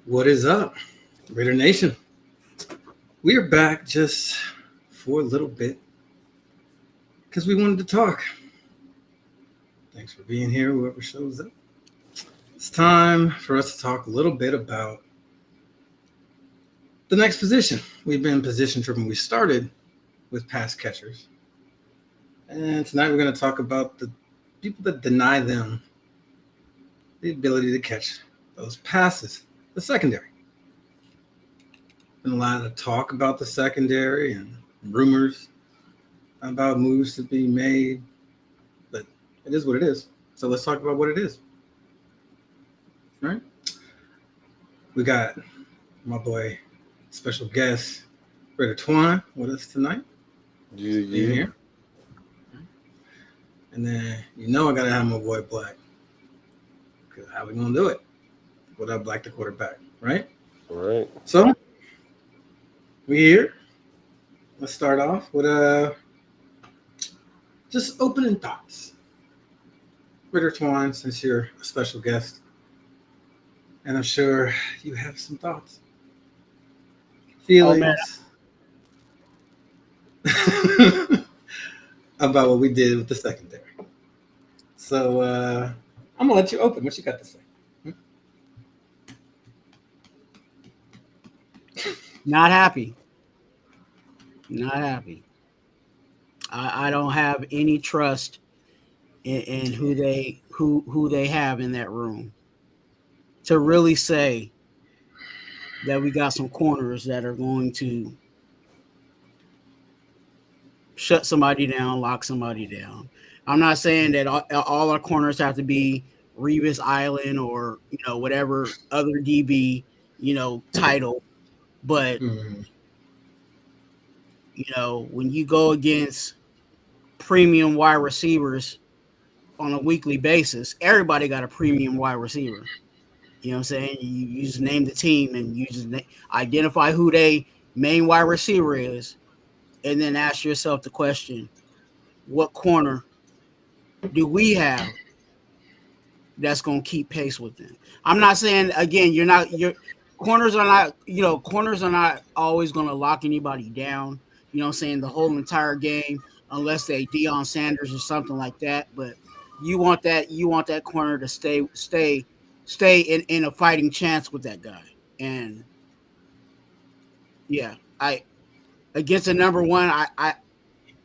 What is up, Raider Nation? We are back just for a little bit because we wanted to talk. Thanks for being here, whoever shows up. It's time for us to talk a little bit about the next position. We've been position tripping. We started with pass catchers. And tonight we're going to talk about the people that deny them the ability to catch those passes, the secondary. Been a lot of talk about the secondary and rumors about moves to be made, but it is what it is. So let's talk about what it is. All right. We got my boy, special guest, Raider Twine, with us tonight. Yeah. Here. And then I gotta have my boy Black. Cause how we gonna do it? Without Black the quarterback, right? All right. So we here. Let's start off with just opening thoughts. Raider Twine, since you're a special guest, and I'm sure you have some thoughts, feelings about what we did with the secondary. So I'm gonna let you open. What you got to say? Not happy. I don't have any trust in who they have in that room to really say that we got some corners that are going to shut somebody down, lock somebody down. I'm not saying that all our corners have to be Revis Island or whatever other DB title, but when you go against premium wide receivers on a weekly basis, everybody got a premium wide receiver. You know what I'm saying? You just name the team and you just identify who they main wide receiver is, and then ask yourself the question, what corner do we have that's going to keep pace with them? I'm not saying, again, corners are not always going to lock anybody down, you know what I'm saying, the whole entire game, unless they Deion Sanders or something like that. But you want that corner to stay in a fighting chance with that guy. And yeah, against a number one, I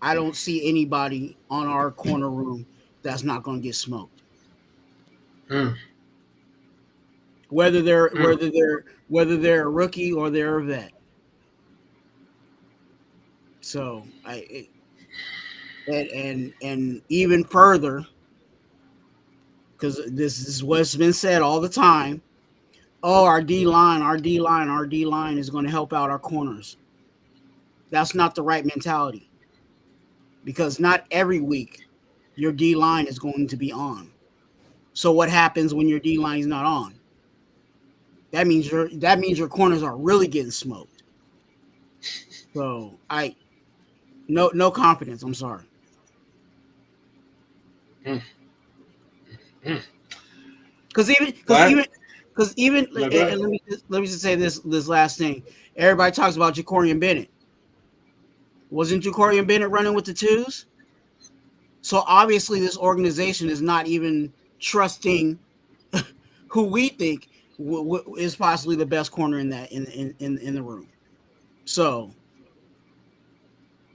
don't see anybody on our corner room that's not going to get smoked. Whether they're a rookie or they're a vet. So and even further, because this is what's been said all the time. Oh, our D line is going to help out our corners. That's not the right mentality. Because not every week your D line is going to be on. So what happens when your D line is not on? That means your corners are really getting smoked. So no confidence. I'm sorry. Because even let me just say this last thing. Everybody talks about Jacorian Bennett. Wasn't Jacorian Bennett running with the twos? So obviously this organization is not even trusting who we think is possibly the best corner in the room. So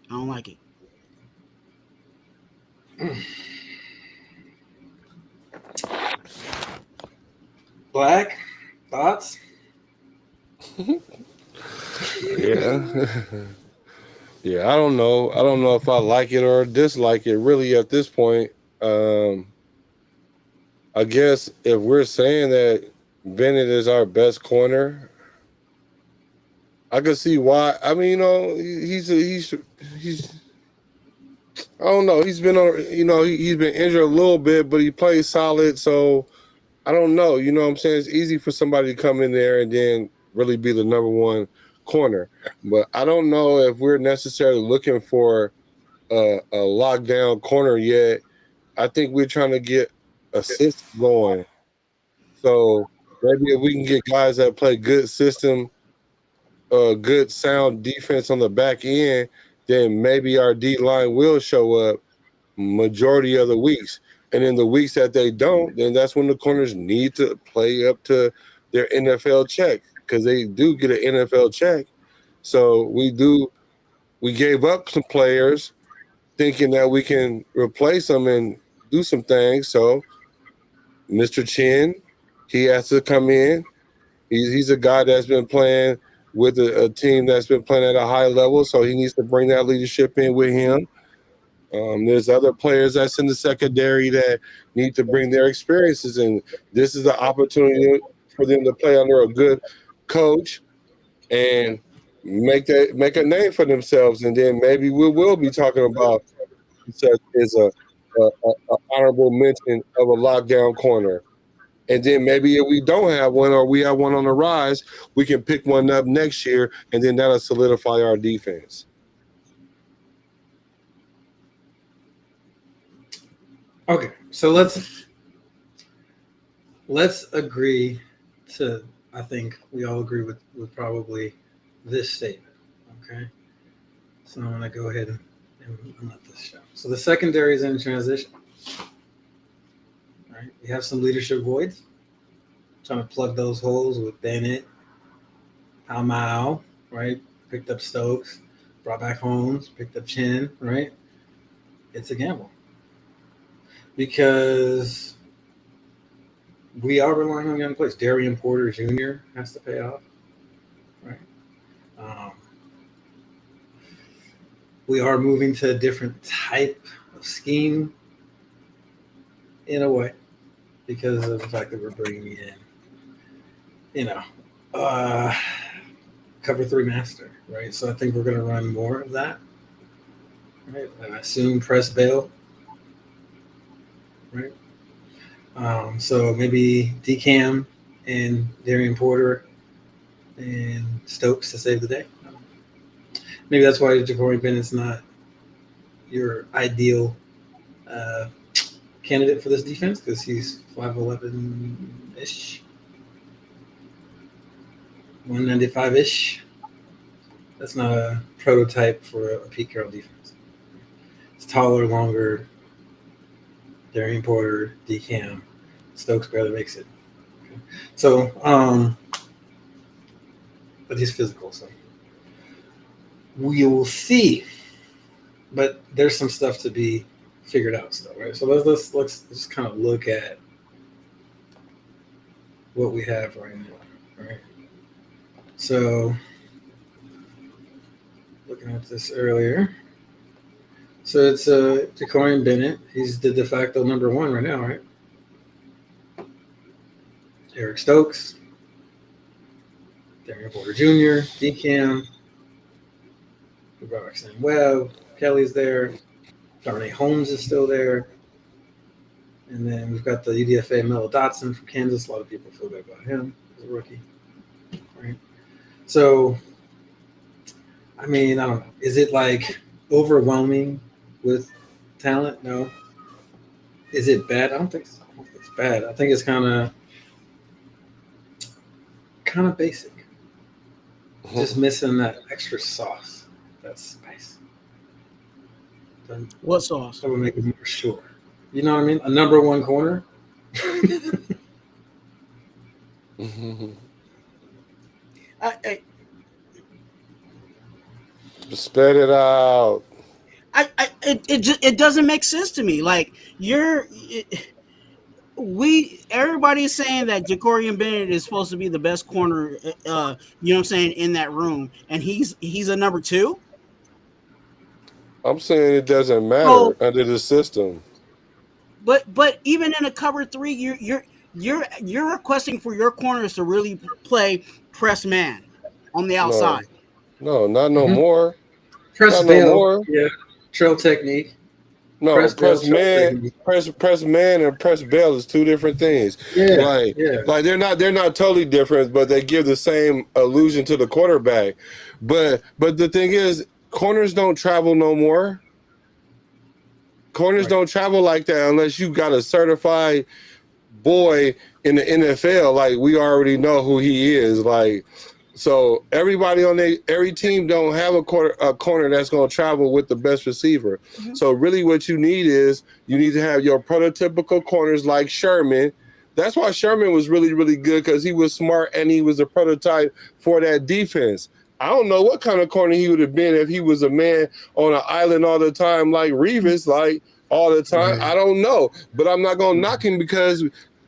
I don't like it. Black thoughts? Yeah. Yeah, I don't know. I don't know if I like it or dislike it really at this point. I guess if we're saying that Bennett is our best corner, I can see why. I mean, he's I don't know. He's been on, he's been injured a little bit, but he plays solid. So I don't know. You know what I'm saying? It's easy for somebody to come in there and then really be the number one corner. But I don't know if we're necessarily looking for a lockdown corner yet. I think we're trying to get assists going. So maybe if we can get guys that play good system, good sound defense on the back end, then maybe our D line will show up majority of the weeks. And in the weeks that they don't, then that's when the corners need to play up to their NFL check, because they do get an NFL check. So we gave up some players thinking that we can replace them and do some things. So Mr. Chin, he has to come in. He's a guy that's been playing with a team that's been playing at a high level, so he needs to bring that leadership in with him. There's other players that's in the secondary that need to bring their experiences in. This is the opportunity for them to play under a good coach and make a name for themselves, and then maybe we will be talking about such as a honorable mention of a lockdown corner. And then maybe if we don't have one or we have one on the rise, we can pick one up next year, and then that'll solidify our defense. Okay, so let's agree to, I think we all agree with probably this statement, okay? So I'm going to go ahead and let this show. So the secondary is in transition. Right? We have some leadership voids. Trying to plug those holes with Bennett, Almao, right? Picked up Stokes, brought back Holmes, picked up Chin, right? It's a gamble. Because we are relying on young players. Darian Porter Jr. has to pay off, right? We are moving to a different type of scheme in a way because of the fact that we're bringing in, cover three master, right? So I think we're going to run more of that, right? And I assume press bail, right? So maybe DCAM and Darian Porter and Stokes to save the day. Maybe that's why Ja'Cory Bennett's not your ideal candidate for this defense, because he's 5'11-ish, 195-ish. That's not a prototype for a Pete Carroll defense. It's taller, longer. Darian Porter, DCAM, Stokes barely makes it. Okay. So, but he's physical, so we will see. But there's some stuff to be figured out still, right? So let's just kind of look at what we have right now, right? So, looking at this earlier. So it's Ja'Cory Bennett. He's the de facto number one right now, right? Eric Stokes, Darian Porter Jr., DCAM, Roxanne Webb, Kelly's there, Darnay Holmes is still there, and then we've got the UDFA Mello Dotson from Kansas. A lot of people feel good about him as a rookie, right? So, I mean, I don't know. Is it like overwhelming with talent? No. Is it bad? I don't think it's bad. I think it's kind of basic. Just missing that extra sauce. That spice. What sauce? That would make it more sure. You know what I mean? A number one corner. Spit it out. It doesn't make sense to me. Like everybody's saying that Ja'Cory Bennett is supposed to be the best corner, you know what I'm saying, in that room, and he's a number two. I'm saying it doesn't matter under the system. But even in a cover three, you're requesting for your corners to really play press man on the outside. No, not no more. Press not bail, no more. Yeah, trail technique. No, press man and press bail is two different things. Yeah, like they're not totally different, but they give the same illusion to the quarterback. But the thing is, corners don't travel no more. Corners don't travel like that unless you got a certified boy in the NFL, like we already know who he is. Like, so everybody on every team don't have a corner that's going to travel with the best receiver. Mm-hmm. So really, what you need is you need to have your prototypical corners like Sherman. That's why Sherman was really, really good, because he was smart and he was a prototype for that defense. I don't know what kind of corner he would have been if he was a man on an island all the time like Revis, like all the time. Right. I don't know, but I'm not going to knock him, because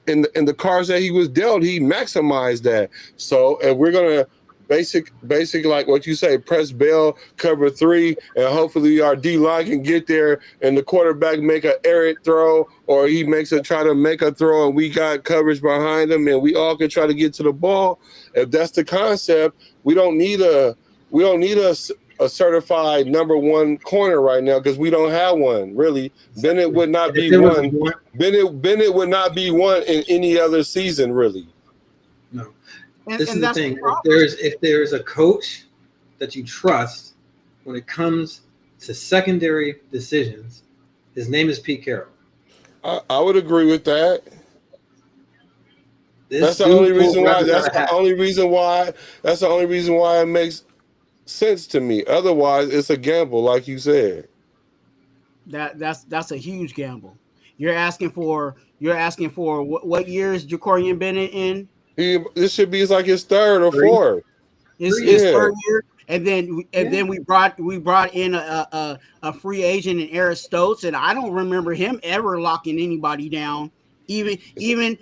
in the cards that he was dealt, he maximized that. So, and we're going to basic like what you say, press bail, cover 3, and hopefully our D-line can get there and the quarterback make an errant throw, or he try to make a throw and we got coverage behind him and we all can try to get to the ball. If that's the concept, we don't need a certified number 1 corner right now, because we don't have one, really. Bennett would not be one. Bennett would not be one in any other season, really. No. And, This and is the thing. If there's a coach that you trust when it comes to secondary decisions, his name is Pete Carroll. I would agree with that. That's the only reason why. That's the only reason why it makes sense to me. Otherwise, it's a gamble, like you said. That's a huge gamble. You're asking for what year is Jacorian Bennett in? This should be like his 3rd or 4th. His 3rd year, and then we brought in a free agent in Eric Stokes, and I don't remember him ever locking anybody down. Even, and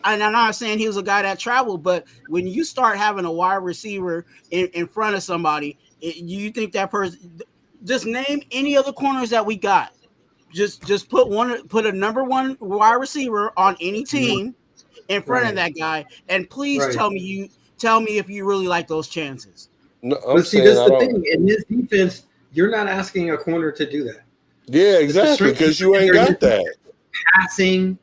I'm not saying he was a guy that traveled, but when you start having a wide receiver in front of somebody, you think that person. Just name any other corners that we got. Just put a number 1 wide receiver on any team in front of that guy, and please tell me if you really like those chances. No, but see, this is the thing. In this defense, you're not asking a corner to do that. Yeah, exactly, because you ain't got that. Passing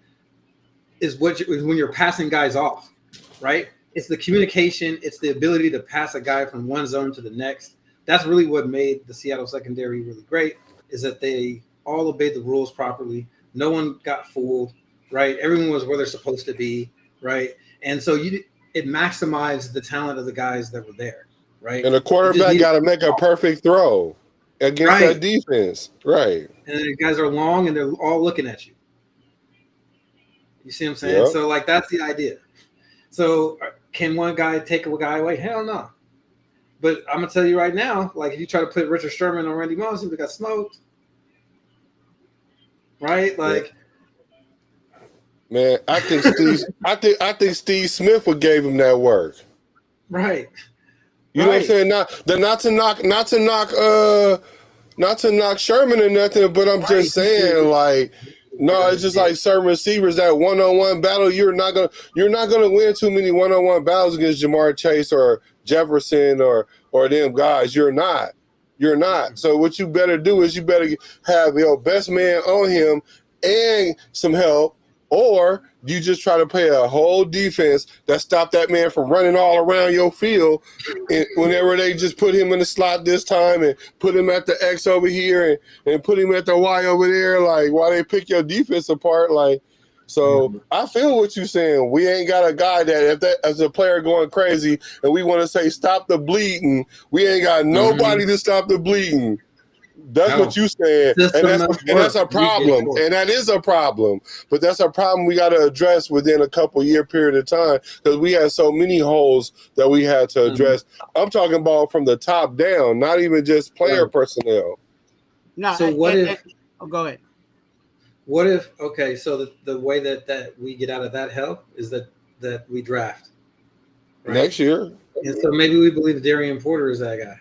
is when you're passing guys off, right? It's the communication. It's the ability to pass a guy from one zone to the next. That's really what made the Seattle secondary really great, is that they all obeyed the rules properly. No one got fooled, right? Everyone was where they're supposed to be, right? And so it maximized the talent of the guys that were there, right? And the quarterback got to make a perfect throw against that defense, right? And the guys are long and they're all looking at you. You see what I'm saying? Yep. So, like, that's the idea. So, can one guy take a guy away? Hell no. But I'm going to tell you right now, like, if you try to put Richard Sherman on Randy Moss, we got smoked. Right? Like, man, I think Steve Smith would gave him that work. Right. You know what I'm saying? Not to knock Sherman or nothing, but I'm just saying, like, no, it's just like certain receivers, that one-on-one battle. You're not gonna win too many one-on-one battles against Jamar Chase or Jefferson or them guys. You're not. So what you better do is you better have your best man on him and some help, or you just try to play a whole defense that stop that man from running all around your field. And whenever they just put him in the slot this time and put him at the X over here and put him at the Y over there, like, while they pick your defense apart, like. So I feel what you're saying. We ain't got a guy that as a player going crazy and we want to say stop the bleeding, we ain't got nobody to stop the bleeding. That's what you said, and that's a problem, and that is a problem. But that's a problem we got to address within a couple year period of time, because we had so many holes that we had to address. I'm talking about from the top down, not even just player personnel. No. So what if? Go ahead. What if? Okay, so the way that we get out of that hell is that we draft next year, and so maybe we believe Darian Porter is that guy.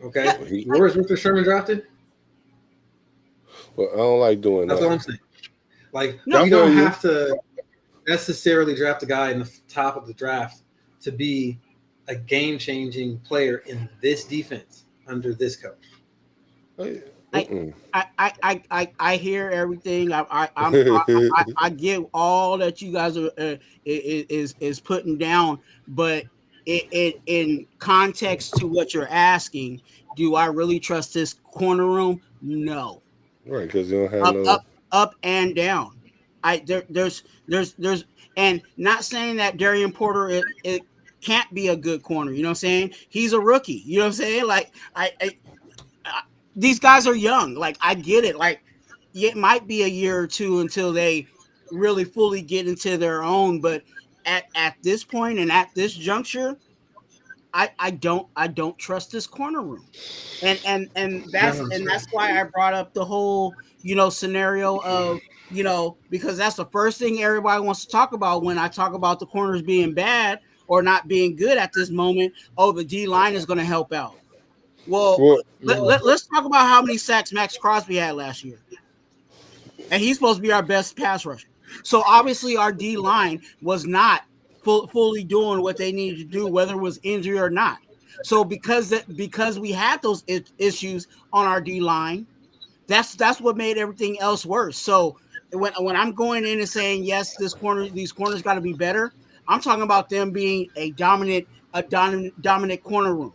Okay, where is Richard Sherman drafted? Well, I don't like doing That's that. what I'm saying. Like, you don't have to necessarily draft a guy in the top of the draft to be a game-changing player in this defense under this coach. I hear everything. I get all that you guys are is putting down, but in context to what you're asking, do I really trust this corner room? No. Right, because you don't have up and down. There's and not saying that Darian Porter it can't be a good corner. You know what I'm saying? He's a rookie. You know what I'm saying? Like these guys are young. Like I get it. Like it might be a year or two until they really fully get into their own. But at this point and at this juncture, I don't trust this corner room. And that's why I brought up the whole scenario of because that's the first thing everybody wants to talk about when I talk about the corners being bad or not being good at this moment. Oh, the D line is going to help out. Well, let's talk about how many sacks Max Crosby had last year, and he's supposed to be our best pass rusher. So obviously our D line was not fully doing what they needed to do, whether it was injury or not. So because we had those issues on our D line, that's what made everything else worse. So when I'm going in and saying yes, these corners got to be better, I'm talking about them being a dominant corner room.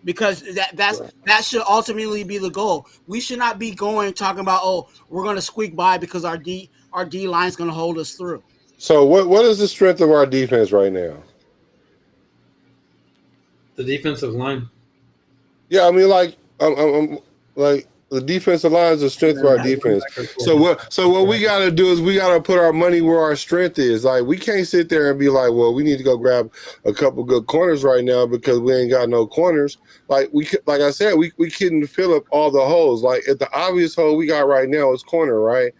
Because that should ultimately be the goal. We should not be talking about we're going to squeak by because our D line is going to hold us through. So what is the strength of our defense right now? The defensive line. Yeah, I mean, I'm like the defensive line is the strength of our defense. So what we got to do is we got to put our money where our strength is. Like we can't sit there and be like, well, we need to go grab a couple good corners right now because we ain't got no corners. Like I said, we couldn't fill up all the holes. Like the obvious hole we got right now is corner, right?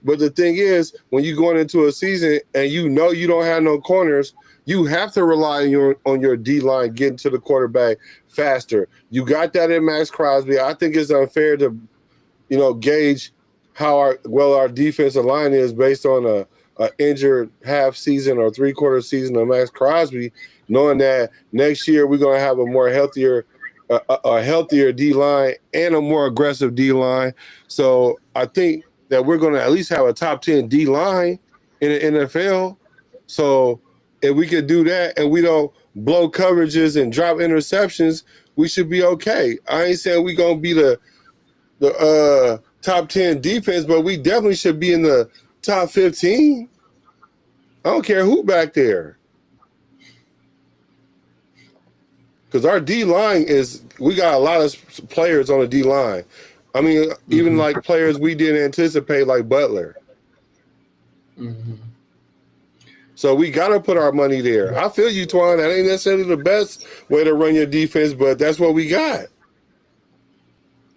But the thing is, when you're going into a season and you don't have no corners, you have to rely on your D line getting to the quarterback faster. You got that in Max Crosby. I think it's unfair to, gauge how our defensive line is based on a injured half season or 3/4 season of Max Crosby, knowing that next year we're going to have a healthier D line and a more aggressive D line. So I think that we're going to at least have a top 10 D line in the NFL. So if we could do that and we don't blow coverages and drop interceptions, we should be okay. I ain't saying we're going to be the top 10 defense, but we definitely should be in the top 15. I don't care who back there. Because our D line we got a lot of players on the D line. I mean, even like players we didn't anticipate, like Butler. Mm-hmm. So we got to put our money there. I feel you, Twan. That ain't necessarily the best way to run your defense, but that's what we got.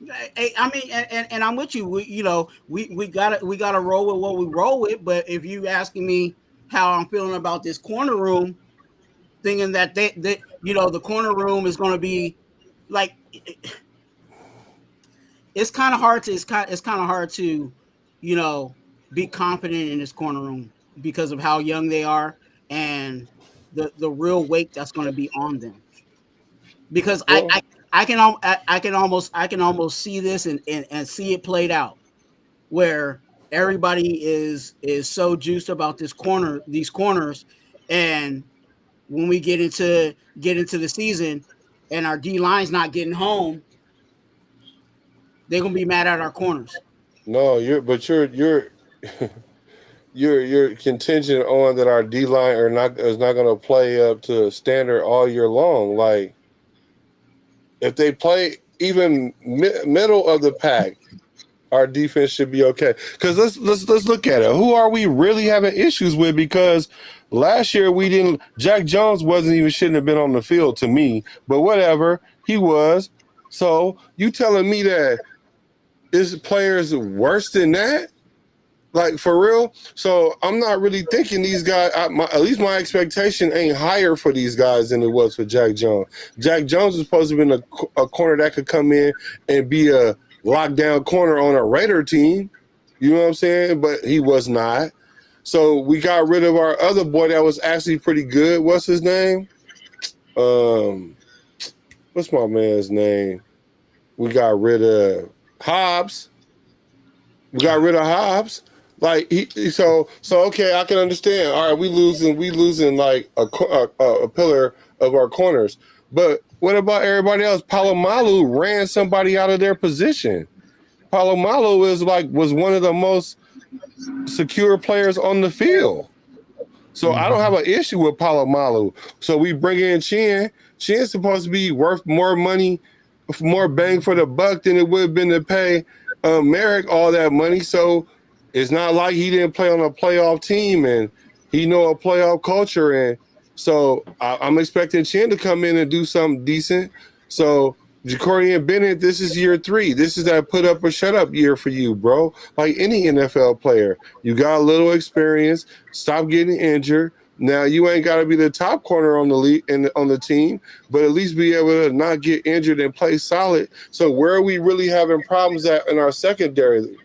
I mean, and I'm with you. We gotta roll with what we roll with. But if you asking me how I'm feeling about this corner room, thinking that the corner room is going to be like, it's kind of hard to be confident in this corner room because of how young they are and the real weight that's going to be on them. Because I can almost see this and see it played out where everybody is so juiced about these corners, and when we get into the season and our D line's not getting home, they're gonna be mad at our corners. No, you're contingent on that our D line is not going to play up to standard all year long. Like if they play even middle of the pack, our defense should be okay. Because let's look at it. Who are we really having issues with? Because last year Jack Jones shouldn't have been on the field to me, but whatever, he was. So you telling me that is players worse than that? Like for real? So I'm not really thinking these guys. At least my expectation ain't higher for these guys than it was for Jack Jones. Jack Jones is supposed to have been a corner that could come in and be a lockdown corner on a Raider team. You know what I'm saying? But he was not. So we got rid of our other boy that was actually pretty good. What's his name? What's my man's name? We got rid of Hobbs. Like so okay, I can understand. All right, we losing like a pillar of our corners. But what about everybody else? Palomalu ran somebody out of their position. Palomalu was one of the most secure players on the field. So I don't have an issue with Palomalu. So we bring in Chin. Chin's supposed to be worth more money, more bang for the buck than it would have been to pay Merrick all that money. So it's not like he didn't play on a playoff team and he know a playoff culture. And so I'm expecting Chin to come in and do something decent. So Jacorian Bennett, this is year 3. This is that put up or shut up year for you, bro. Like any NFL player, you got a little experience. Stop getting injured. Now you ain't got to be the top corner on the league and on the team, but at least be able to not get injured and play solid. So where are we really having problems at in our secondary?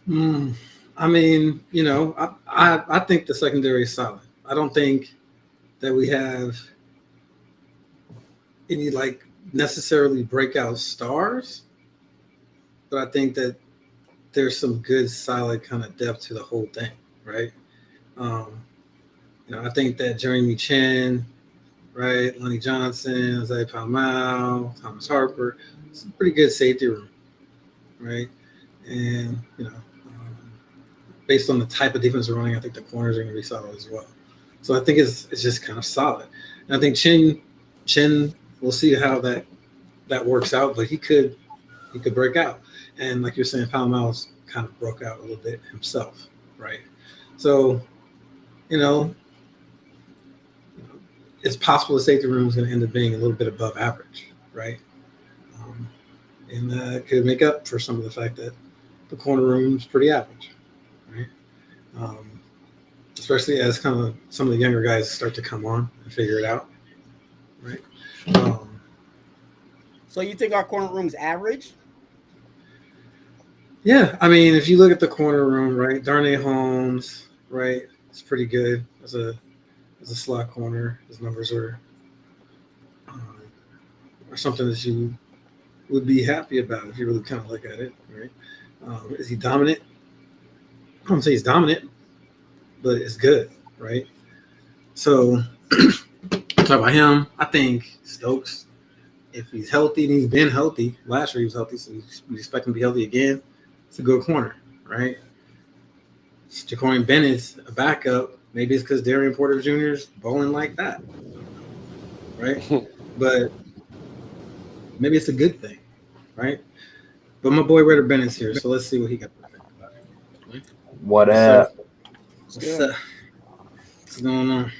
I mean, you know, I think the secondary is solid. I don't think that we have any like necessarily breakout stars, but I think that there's some good solid kind of depth to the whole thing, right? You know, I think that Jeremy Chin, right, Lonnie Johnson, Isaiah Palmau, Thomas Harper, it's a pretty good safety room, right? And you know, based on the type of defense we're running, I think the corners are going to be solid as well. So I think it's just kind of solid. And I think Chin, we'll see how that works out, but he could break out. And like you're saying, Palomalo's kind of broke out a little bit himself, right? So, you know, it's possible the safety room is going to end up being a little bit above average, right? And that could make up for some of the fact that the corner room is pretty average, right? Especially as kind of some of the younger guys start to come on and figure it out, right? So you think our corner room's average? Yeah, I mean, if you look at the corner room, right, Darnay Holmes, right, it's pretty good as a slot corner. His numbers are something that you would be happy about if you really kind of look at it, right? Is he dominant? I don't say he's dominant, but it's good, right? So talk about him. I think Stokes, if he's healthy and he's been healthy, last year he was healthy, so we expect him to be healthy again. It's a good corner, right? Jacorian Bennett's a backup. Maybe it's because Darian Porter Jr. is bowling like that, right? But maybe it's a good thing, right? But my boy Raider Bennett's here, so let's see what he got to think about it. Right? What up? What's going on?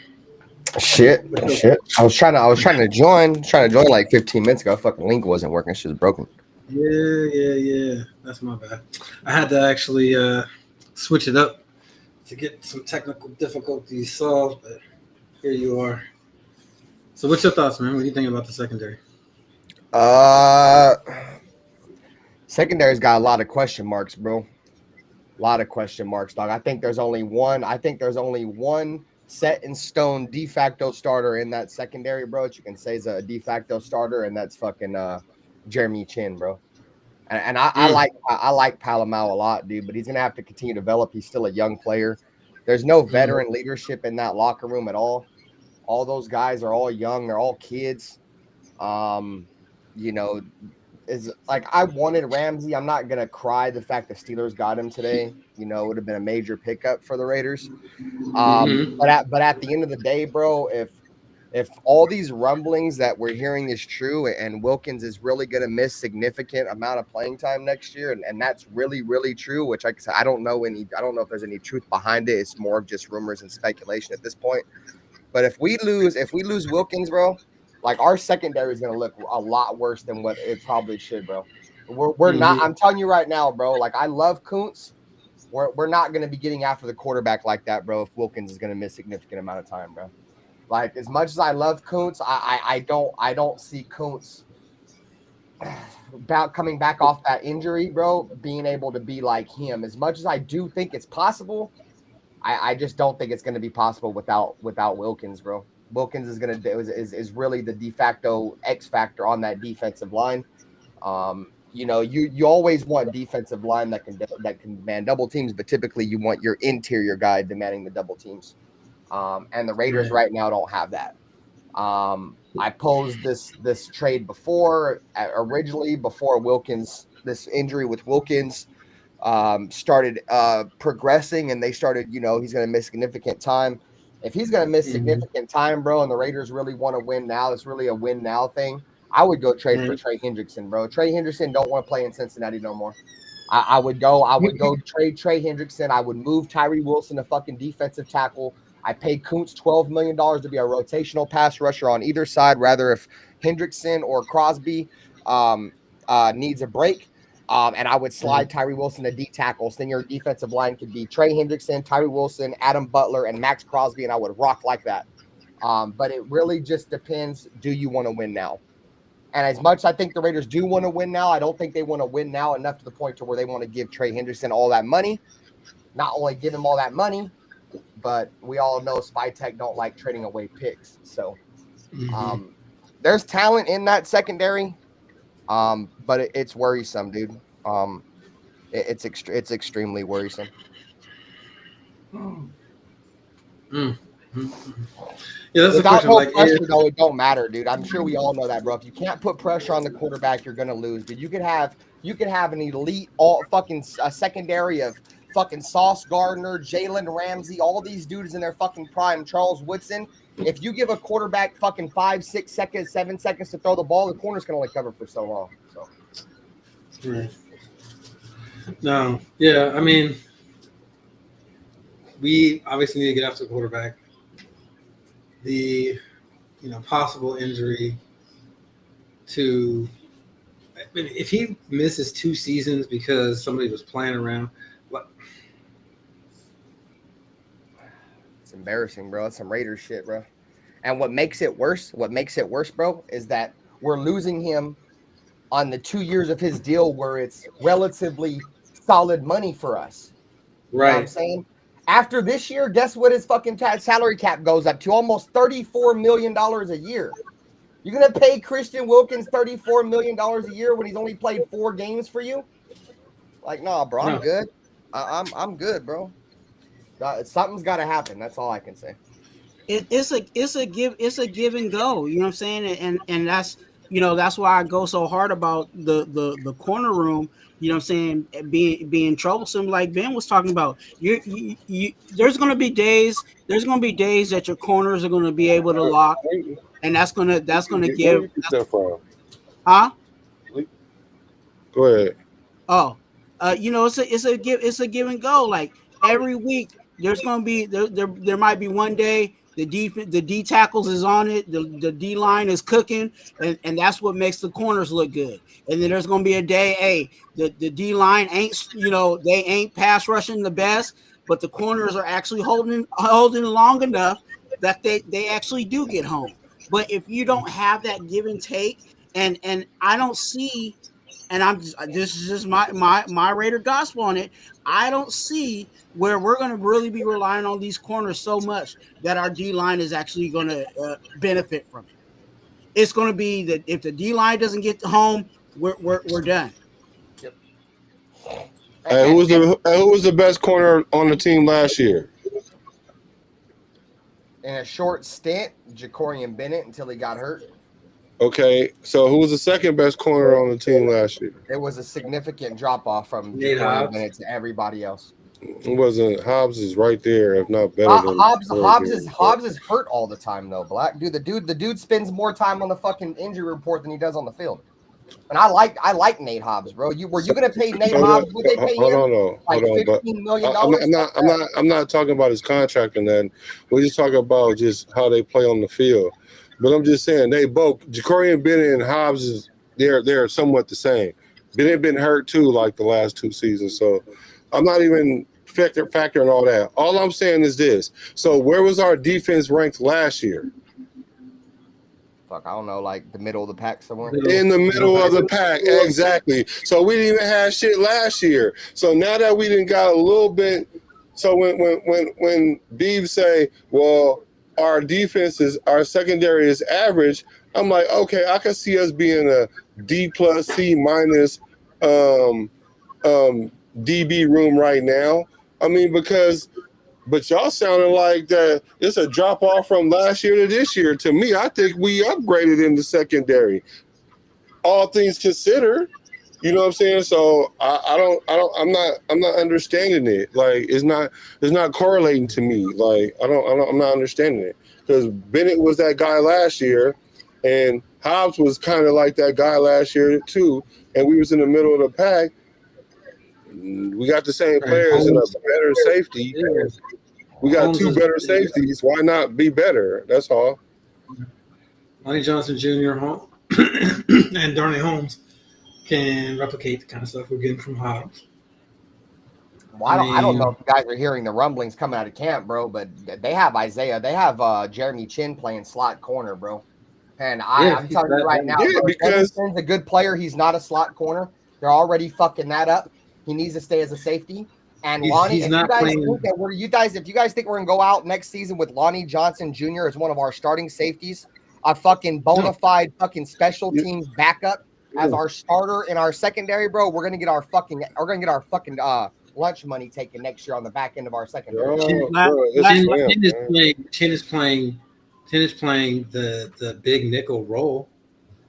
Shit. I was trying to join like 15 minutes ago. Fucking link wasn't working. Shit was broken. Yeah. That's my bad. I had to actually switch it up to get some technical difficulties solved, but here you are. So what's your thoughts, man? What do you think about the secondary? Secondary's got a lot of question marks, bro. A lot of question marks, dog. I think there's only one set in stone de facto starter in that secondary, bro, that you can say is a de facto starter, and that's fucking Jeremy Chin, bro. And I like Palomau a lot, dude, but he's gonna have to continue to develop. He's still a young player. There's no veteran leadership in that locker room at all. All those guys are all young, they're all kids. You know, is like I wanted Ramsey. I'm not gonna cry the fact the Steelers got him today. You know, it would have been a major pickup for the Raiders. But at the end of the day, bro, if all these rumblings that we're hearing is true and Wilkins is really going to miss significant amount of playing time next year, and that's really, really true, which like I said, I don't know if there's any truth behind it. It's more of just rumors and speculation at this point. But if we lose Wilkins, bro, like our secondary is going to look a lot worse than what it probably should, bro. We're not, I'm telling you right now, bro, like I love Kuntz. We're not going to be getting after the quarterback like that, bro, if Wilkins is going to miss significant amount of time, bro. Like as much as I love Kuntz, I don't see Kuntz about coming back off that injury, bro, being able to be like him. As much as I do think it's possible, I just don't think it's going to be possible without Wilkins, bro. Wilkins is going to is really the de facto X factor on that defensive line. You know, you always want defensive line that can demand double teams, but typically you want your interior guy demanding the double teams. And the Raiders right now don't have that. I posed this trade before, originally before Wilkins, this injury with Wilkins started progressing, and they started, he's going to miss significant time. If he's going to miss significant time, bro, and the Raiders really want to win now, it's really a win now thing. I would go trade for Trey Hendrickson, bro. Trey Hendrickson don't want to play in Cincinnati no more. I would go trade Trey Hendrickson. I would move Tyree Wilson to fucking defensive tackle. I paid Kuntz $12 million to be a rotational pass rusher on either side, rather if Hendrickson or Crosby needs a break. And I would slide Tyree Wilson to D tackles. Then your defensive line could be Trey Hendrickson, Tyree Wilson, Adam Butler, and Max Crosby, and I would rock like that. But it really just depends. Do you want to win now? And as much as I think the Raiders do want to win now, I don't think they want to win now enough to the point to where they want to give Trey Hendrickson all that money. Not only give him all that money, but we all know Spytech don't like trading away picks. So there's talent in that secondary, but it's worrisome, dude. It's extremely worrisome. Yeah, that's Without a no question. pressure, though, it don't matter, dude. I'm sure we all know that, bro. If you can't put pressure on the quarterback, you're gonna lose, dude. You could have an elite secondary of fucking Sauce Gardner, Jalen Ramsey, all these dudes in their fucking prime, Charles Woodson. If you give a quarterback fucking 5, 6 seconds, 7 seconds to throw the ball, the corner's can only cover for so long. So. Right. No, yeah, I mean, we obviously need to get after the quarterback. The possible injury to, I mean, if he misses 2 seasons because somebody was playing around, it's embarrassing, bro. It's some Raiders shit, bro. And what makes it worse, bro, is that we're losing him on the 2 years of his deal where it's relatively solid money for us. You know what I'm saying? After this year, guess what his fucking salary cap goes up to? Almost $34 million a year. You're going to pay Christian Wilkins $34 million a year when he's only played 4 games for you? Like, nah, bro, I'm good. I'm good, bro. Something's got to happen. That's all I can say. It's a give and go. You know what I'm saying? And that's that's why I go so hard about the corner room. You know what I'm saying? Being troublesome, like Ben was talking about. There's gonna be days that your corners are gonna be able to lock, and that's gonna give. Huh? Go ahead. Oh, it's a give and go. Like every week, there's gonna be there might be one day the D tackles is on it, the D line is cooking, and that's what makes the corners look good. And then there's gonna be a day, hey, the D line ain't they ain't pass rushing the best, but the corners are actually holding long enough that they actually do get home. But if you don't have that give and take, and I don't see. And this is just my Raider gospel on it. I don't see where we're going to really be relying on these corners so much that our D line is actually going to benefit from it. It's going to be that if the D line doesn't get home, we're done. Yep. Who was the best corner on the team last year? In a short stint, Jacorian Bennett until he got hurt. Okay, so who was the second best corner on the team last year? It was a significant drop off from Hobbs. Bennett to everybody else. It wasn't. Hobbs is right there, if not better than Hobbs is hurt all the time though. Black dude, the dude spends more time on the fucking injury report than he does on the field. And I like Nate Hobbs, bro. Were you gonna pay Nate Hobbs? Would they pay him like $15 million? I'm not talking about his contract and then. We're just talking about just how they play on the field. But I'm just saying they both Jacorian Bennett and Hobbs they're somewhat the same. Bennett been hurt too, like the last 2 seasons. So I'm not even factoring all that. All I'm saying is this. So where was our defense ranked last year? Fuck, I don't know, like the middle of the pack somewhere. In the middle of the pack, exactly. So we didn't even have shit last year. So now that we didn't got a little bit. So when Beeve say, well, our our secondary is average, I'm like, okay, I can see us being a D+, C- DB room right now. I mean, because But y'all sounding like that it's a drop off from last year to this year. To me, I think we upgraded in the secondary. All things considered, you know what I'm saying? So I'm not understanding it. Like it's not correlating to me. Like I'm not understanding it. Because Bennett was that guy last year, and Hobbs was kind of like that guy last year too. And we was in the middle of the pack. We got the same players and a better safety. We got two better safeties. Why not be better? That's all. Lonnie Johnson Jr. and Darnay Holmes can replicate the kind of stuff we're getting from Hobbs. Well, I don't know if you guys are hearing the rumblings coming out of camp, bro, but they have Isaiah. They have Jeremy Chin playing slot corner, bro. And I'm telling you right now, bro, because Chin's a good player. He's not a slot corner. They're already fucking that up. He needs to stay as a safety. And Lonnie, if you guys think we're gonna go out next season with Lonnie Johnson Jr. as one of our starting safeties, a fucking bona fide fucking special teams backup as our starter in our secondary, bro, we're gonna get our fucking lunch money taken next year on the back end of our secondary. Chin is playing the big nickel role.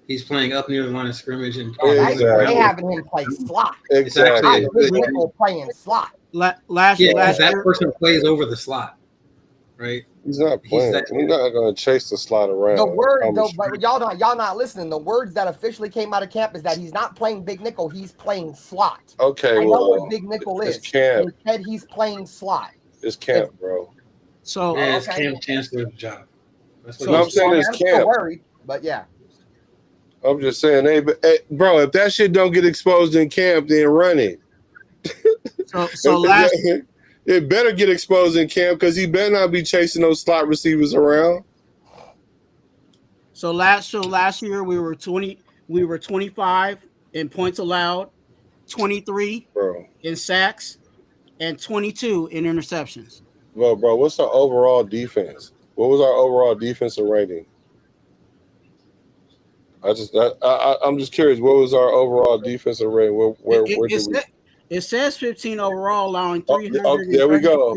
He's playing up near the line of scrimmage, and they having him play slot. Exactly. Nickel playing slot. Last year, that person plays over the slot, right? He's not playing. We're not going to chase the slot around. The word, though, but y'all not listening. The words that officially came out of camp is that he's not playing big nickel. He's playing slot. Okay, I know what big nickel is. Camp. He said he's playing slot. It's camp, bro. So it's Cam Chancellor's job. That's what I'm saying. It's camp. Still worried, but yeah. I'm just saying, hey, bro, if that shit don't get exposed in camp, then run it. It better get exposed in camp because he better not be chasing those slot receivers around. So last year we were 25 in points allowed, 23 in sacks, and 22 in interceptions. Well, bro, what's our overall defense? What was our overall defensive rating? I'm just curious. What was our overall defensive rating? Where did we? It says 15 overall, allowing 300 there we go.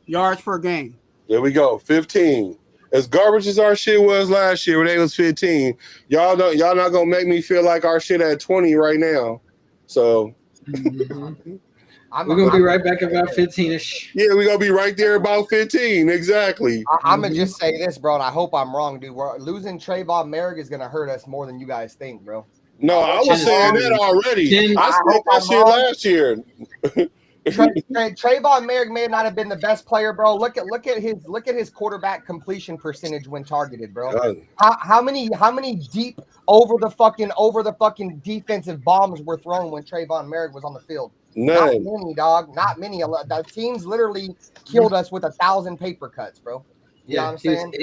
yards per game. There we go. 15. As garbage as our shit was last year when they was 15, y'all not gonna make me feel like our shit at 20 right now. So we're gonna be right back about 15ish. Yeah, we're gonna be right there about 15. Exactly. I'm gonna just say this, bro, and I hope I'm wrong, dude. We're losing Trayvon Merrick is gonna hurt us more than you guys think, bro. No, I was saying that already. I said that shit last year. Trayvon Merrick may not have been the best player, bro. Look at his quarterback completion percentage when targeted, bro. How many deep over the fucking defensive bombs were thrown when Trayvon Merrick was on the field? None. Not many, dog. Not many. The teams literally killed us with 1,000 paper cuts, bro. You know what I'm saying?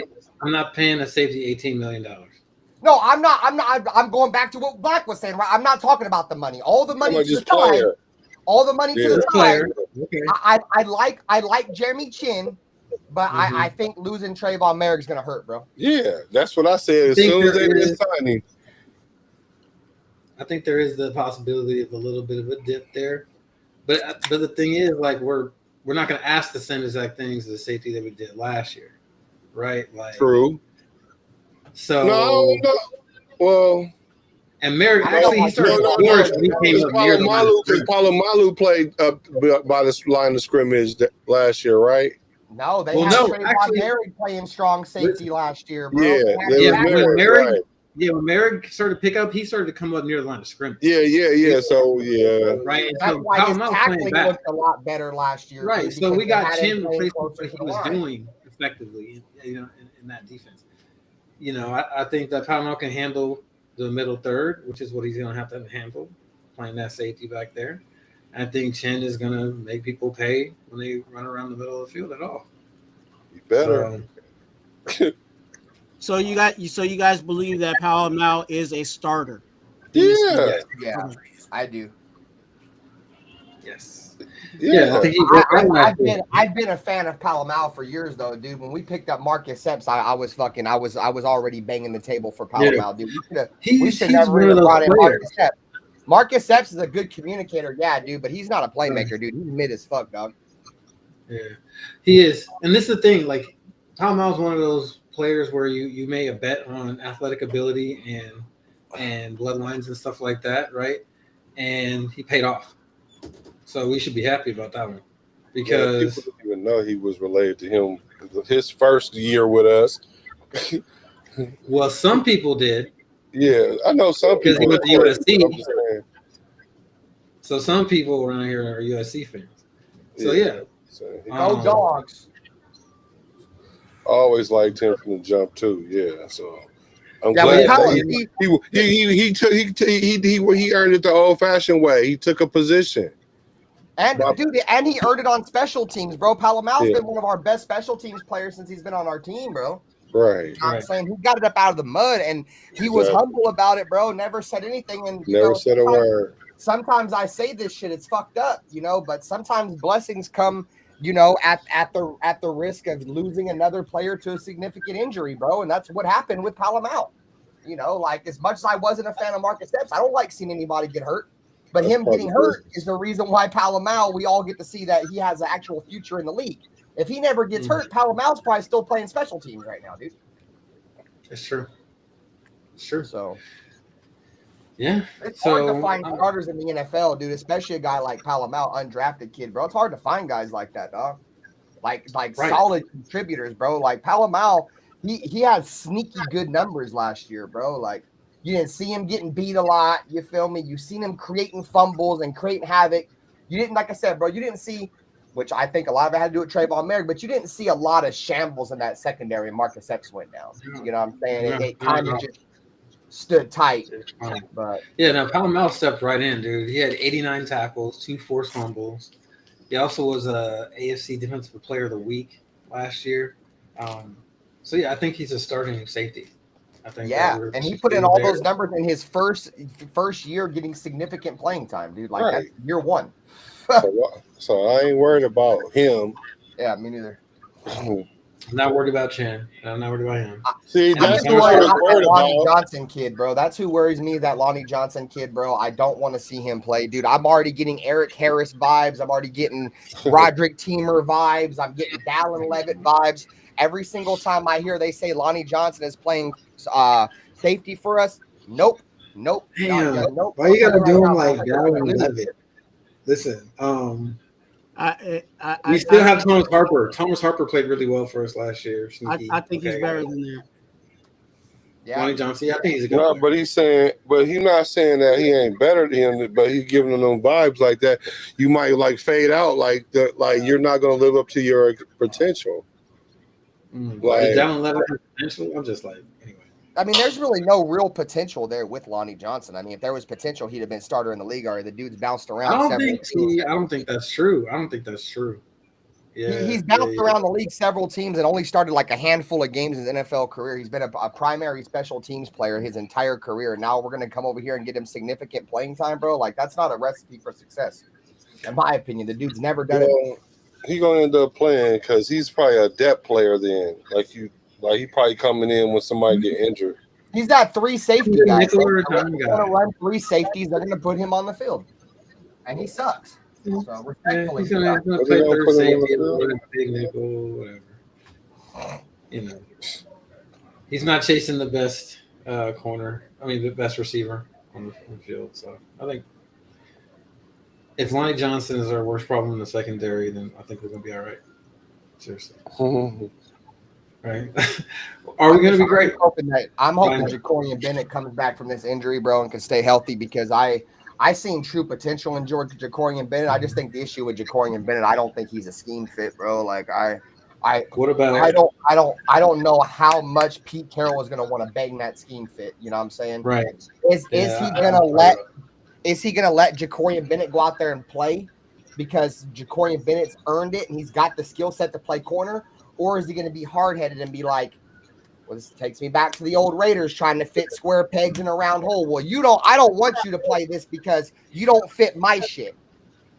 I'm not paying a safety $18 million. No, I'm not. I'm going back to what Black was saying, right? I'm not talking about the money. All the money to the side. All the money to the side. Okay. I like Jeremy Chin, but I think losing Trayvon Merrick is gonna hurt, bro. Yeah, that's what I said. As soon as they were signing, I think there is the possibility of a little bit of a dip there, but the thing is, like we're not gonna ask the same exact things as the safety that we did last year, right? Like true. So no. Well, and Merrick actually he started because Palomalu played up by the line of scrimmage last year, right? No, they had Trayvon Merrick playing strong safety last year, bro. When Merrick started to pick up, he started to come up near the line of scrimmage. Yeah. So right. That's so why his tackling looked a lot better last year. Right. So we got Chin replacing what he was doing effectively, in that defense. I think that Palomar can handle the middle third, which is what he's going to have to handle, playing that safety back there. I think Chin is going to make people pay when they run around the middle of the field at all. You better. So you guys believe that Palomar is a starter? Yeah, I do. Yes. Yeah, I've been a fan of Palomar for years, though, dude. When we picked up Marcus Epps, I was already banging the table for Palomar, dude. We should never even brought in Marcus Epps. Marcus Epps is a good communicator, yeah, dude, but he's not a playmaker, dude. He's mid as fuck, dog. Yeah, he is. And this is the thing. Like, Tom Al's one of those players where you made a bet on athletic ability and bloodlines and stuff like that, right? And he paid off. So we should be happy about that one People because didn't even know he was related to him his first year with us. well, some people did Yeah, I know some because he people. went to USC. I'm just saying, So some people around here are USC fans. So yeah, so he Go Dogs. always liked him from the jump too. Yeah, so I'm Yeah, glad but that he earned it the old fashioned way. He took a position. And dude, and he earned it on special teams, bro. Palomao's Yeah. been one of our best special teams players since he's been on our team, bro. Right. You know what I'm saying? He got it up out of the mud, and he was humble about it, bro. Never said anything, and Never said a word. Sometimes I say this shit, it's fucked up, you know. But sometimes blessings come, at the risk of losing another player to a significant injury, bro. And that's what happened with Palomao. You know, like as much as I wasn't a fan of Marcus Epps, I don't like seeing anybody get hurt. But him getting hurt is the reason why Palomao, we all get to see that he has an actual future in the league. If he never gets hurt, Palomao's probably still playing special teams right now, dude. it's true. It's true. So Yeah. it's hard to find starters in the NFL, dude, especially a guy like Palomao, undrafted kid, bro. It's hard to find guys like that, dog. Like solid contributors, bro. Like Palomao, he had sneaky good numbers last year, bro. Like you didn't see him getting beat a lot. You feel me? You seen him creating fumbles and creating havoc. You didn't, like I said, bro, you didn't see, which I think a lot of it had to do with Trayvon Merrick, but you didn't see a lot of shambles in that secondary. Marcus Epps went down. You know what I'm saying? It kind of just stood tight. But yeah, now Palomao stepped right in, dude. He had 89 tackles, 2 forced fumbles. He also was a AFC Defensive Player of the Week last year. So yeah, I think he's a starting safety. I think. Yeah, and he put in all those numbers in his first year, getting significant playing time, dude. Like that's year one. So I ain't worried about him. Yeah, me neither. I'm not worried about Chan. I'm not worried about him. See, And that's I'm what worried I'm worried that Lonnie about. Johnson kid, bro. That's who worries me. That Lonnie Johnson kid, bro. I don't want to see him play, dude. I'm already getting Eric Harris vibes. I'm already getting Roderick Teamer vibes. I'm getting Dallin Levitt vibes. Every single time I hear they say Lonnie Johnson is playing safety for us, nope. Nope. Why you gotta do him like Dallin Levitt? Listen, we still have Thomas Harper. Thomas Harper played really well for us last year. I think he's better than that. Yeah. Lonnie Johnson, I think he's a good No, player. but he's not saying that he ain't better than him, but he's giving them vibes like that. You might like fade out like you're not gonna live up to your potential. Like Dallin Levitt has potential. I'm just like, anyway. I mean, there's really no real potential there with Lonnie Johnson. I mean, if there was potential, he'd have been starter in the league already. The dude's bounced around. I don't think that's true. Yeah, he's bounced around the league several teams and only started like a handful of games in his NFL career. He's been a primary special teams player his entire career. Now we're going to come over here and get him significant playing time, bro. Like, that's not a recipe for success. In my opinion, the dude's never done it. He's going to end up playing because he's probably a depth player then. Like he probably coming in when somebody get injured. He's got 3 safety guys. They're going to run 3 safeties. They're going to put him on the field. And he sucks. So respectfully, he's gonna play third safety and big nickel, whatever. You know, he's not chasing the best the best receiver on the field. So I think if Lonnie Johnson is our worst problem in the secondary, then I think we're gonna be all right. Seriously, right? Are we gonna be great? I'm hoping Jacorian Bennett comes back from this injury, bro, and can stay healthy because I seen true potential in Jacorian Bennett. I just think the issue with Jacorian Bennett, I don't think he's a scheme fit, bro. Like what about? I don't know how much Pete Carroll is going to want to bang that scheme fit. You know what I'm saying? Right. Is he going to let Jacorian Bennett go out there and play because Jacorian Bennett's earned it and he's got the skill set to play corner, or is he going to be hard headed and be like, well, this takes me back to the old Raiders trying to fit square pegs in a round hole. Well, I don't want you to play this because you don't fit my shit.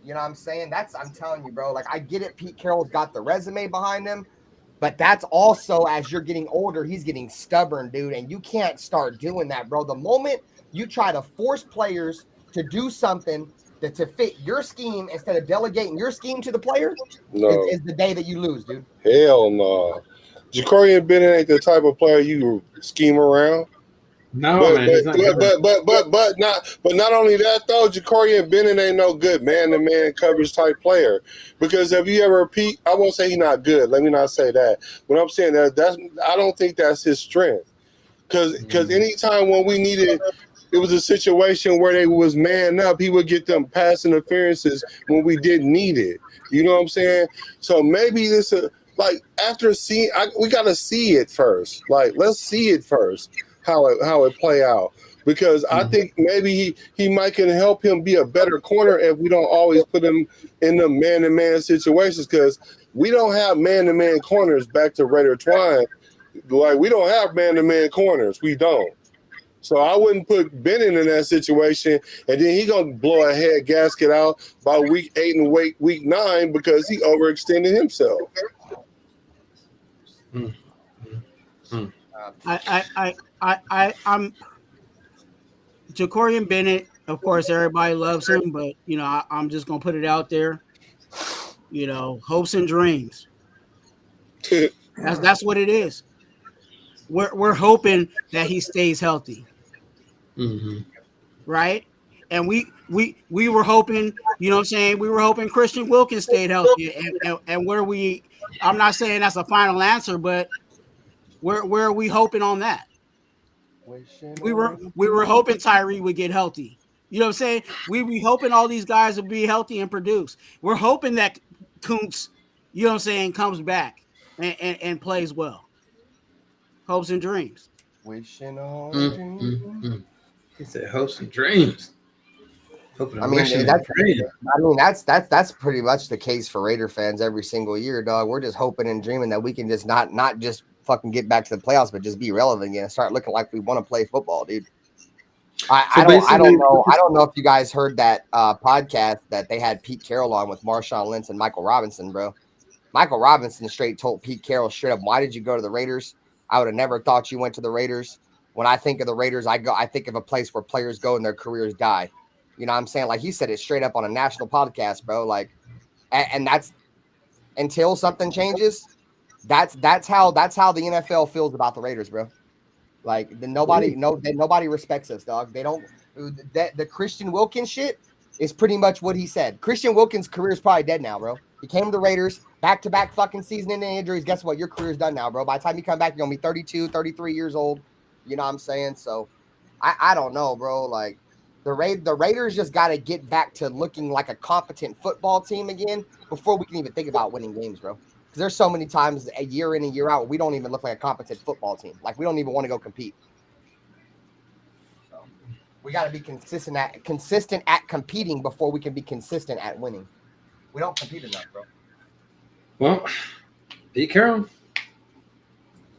You know what I'm saying? I'm telling you, bro. Like, I get it. Pete Carroll's got the resume behind him, but that's also, as you're getting older, he's getting stubborn, dude. And you can't start doing that, bro. The moment you try to force players to do something to fit your scheme instead of delegating your scheme to the player is the day that you lose, dude. Hell no. Jacorian Bennett ain't the type of player you scheme around. No, But man, he's not not only that though, Jacorian Bennett ain't no good man-to-man coverage type player. Because if you ever repeat, I won't say he's not good. Let me not say that. But I'm saying that's I don't think that's his strength. Because anytime when we needed, it was a situation where they was man up, he would get them pass interferences when we didn't need it. You know what I'm saying? So maybe this like after seeing, we got to see it first. Like let's see it first. How it play out, because I think maybe he might can help him be a better corner if we don't always put him in the man-to-man situations, because we don't have man-to-man corners. Back to Raider Twine, like we don't have man-to-man corners. We don't. So I wouldn't put Bennett in that situation, and then he gonna blow a head gasket out by week 8 and week 9 because he overextended himself. I'm Jacorian Bennett. Of course, everybody loves him, but I'm just gonna put it out there. Hopes and dreams. That's what it is. We're hoping that he stays healthy, right? And we were hoping, you know what I'm saying? We were hoping Christian Wilkins stayed healthy, and where we, I'm not saying that's a final answer, but where are we hoping on that? We were hoping Tyree would get healthy. You know what I'm saying? We were hoping all these guys would be healthy and produce. We're hoping that Kuntz, you know what I'm saying, comes back and plays well. Hopes and dreams. Wishing on He said hopes and dreams. That's pretty much the case for Raider fans every single year, dog. We're just hoping and dreaming that we can just not just fucking get back to the playoffs, but just be relevant again and start looking like we want to play football, dude. I don't know if you guys heard that podcast that they had Pete Carroll on with Marshawn Lynch and Michael Robinson, bro. Michael Robinson straight told Pete Carroll straight up, "Why did you go to the Raiders? I would have never thought you went to the Raiders. When I think of the Raiders, I think of a place where players go and their careers die." You know what I'm saying? Like he said it straight up on a national podcast, bro. Like, and that's until something changes. That's how the NFL feels about the Raiders, bro. Like nobody respects us, dog. They don't. The Christian Wilkins shit is pretty much what he said. Christian Wilkins' career is probably dead now, bro. He came to the Raiders, back-to-back fucking season-ending injuries. Guess what? Your career's done now, bro. By the time you come back, you're going to be 32, 33 years old. You know what I'm saying? So, I don't know, bro. Like, the Raiders just got to get back to looking like a competent football team again before we can even think about winning games, bro. Because there's so many times a year in and year out, we don't even look like a competent football team. Like, we don't even want to go compete. So, we got to be consistent at competing before we can be consistent at winning. We don't compete enough, bro. Well, Pete Carroll.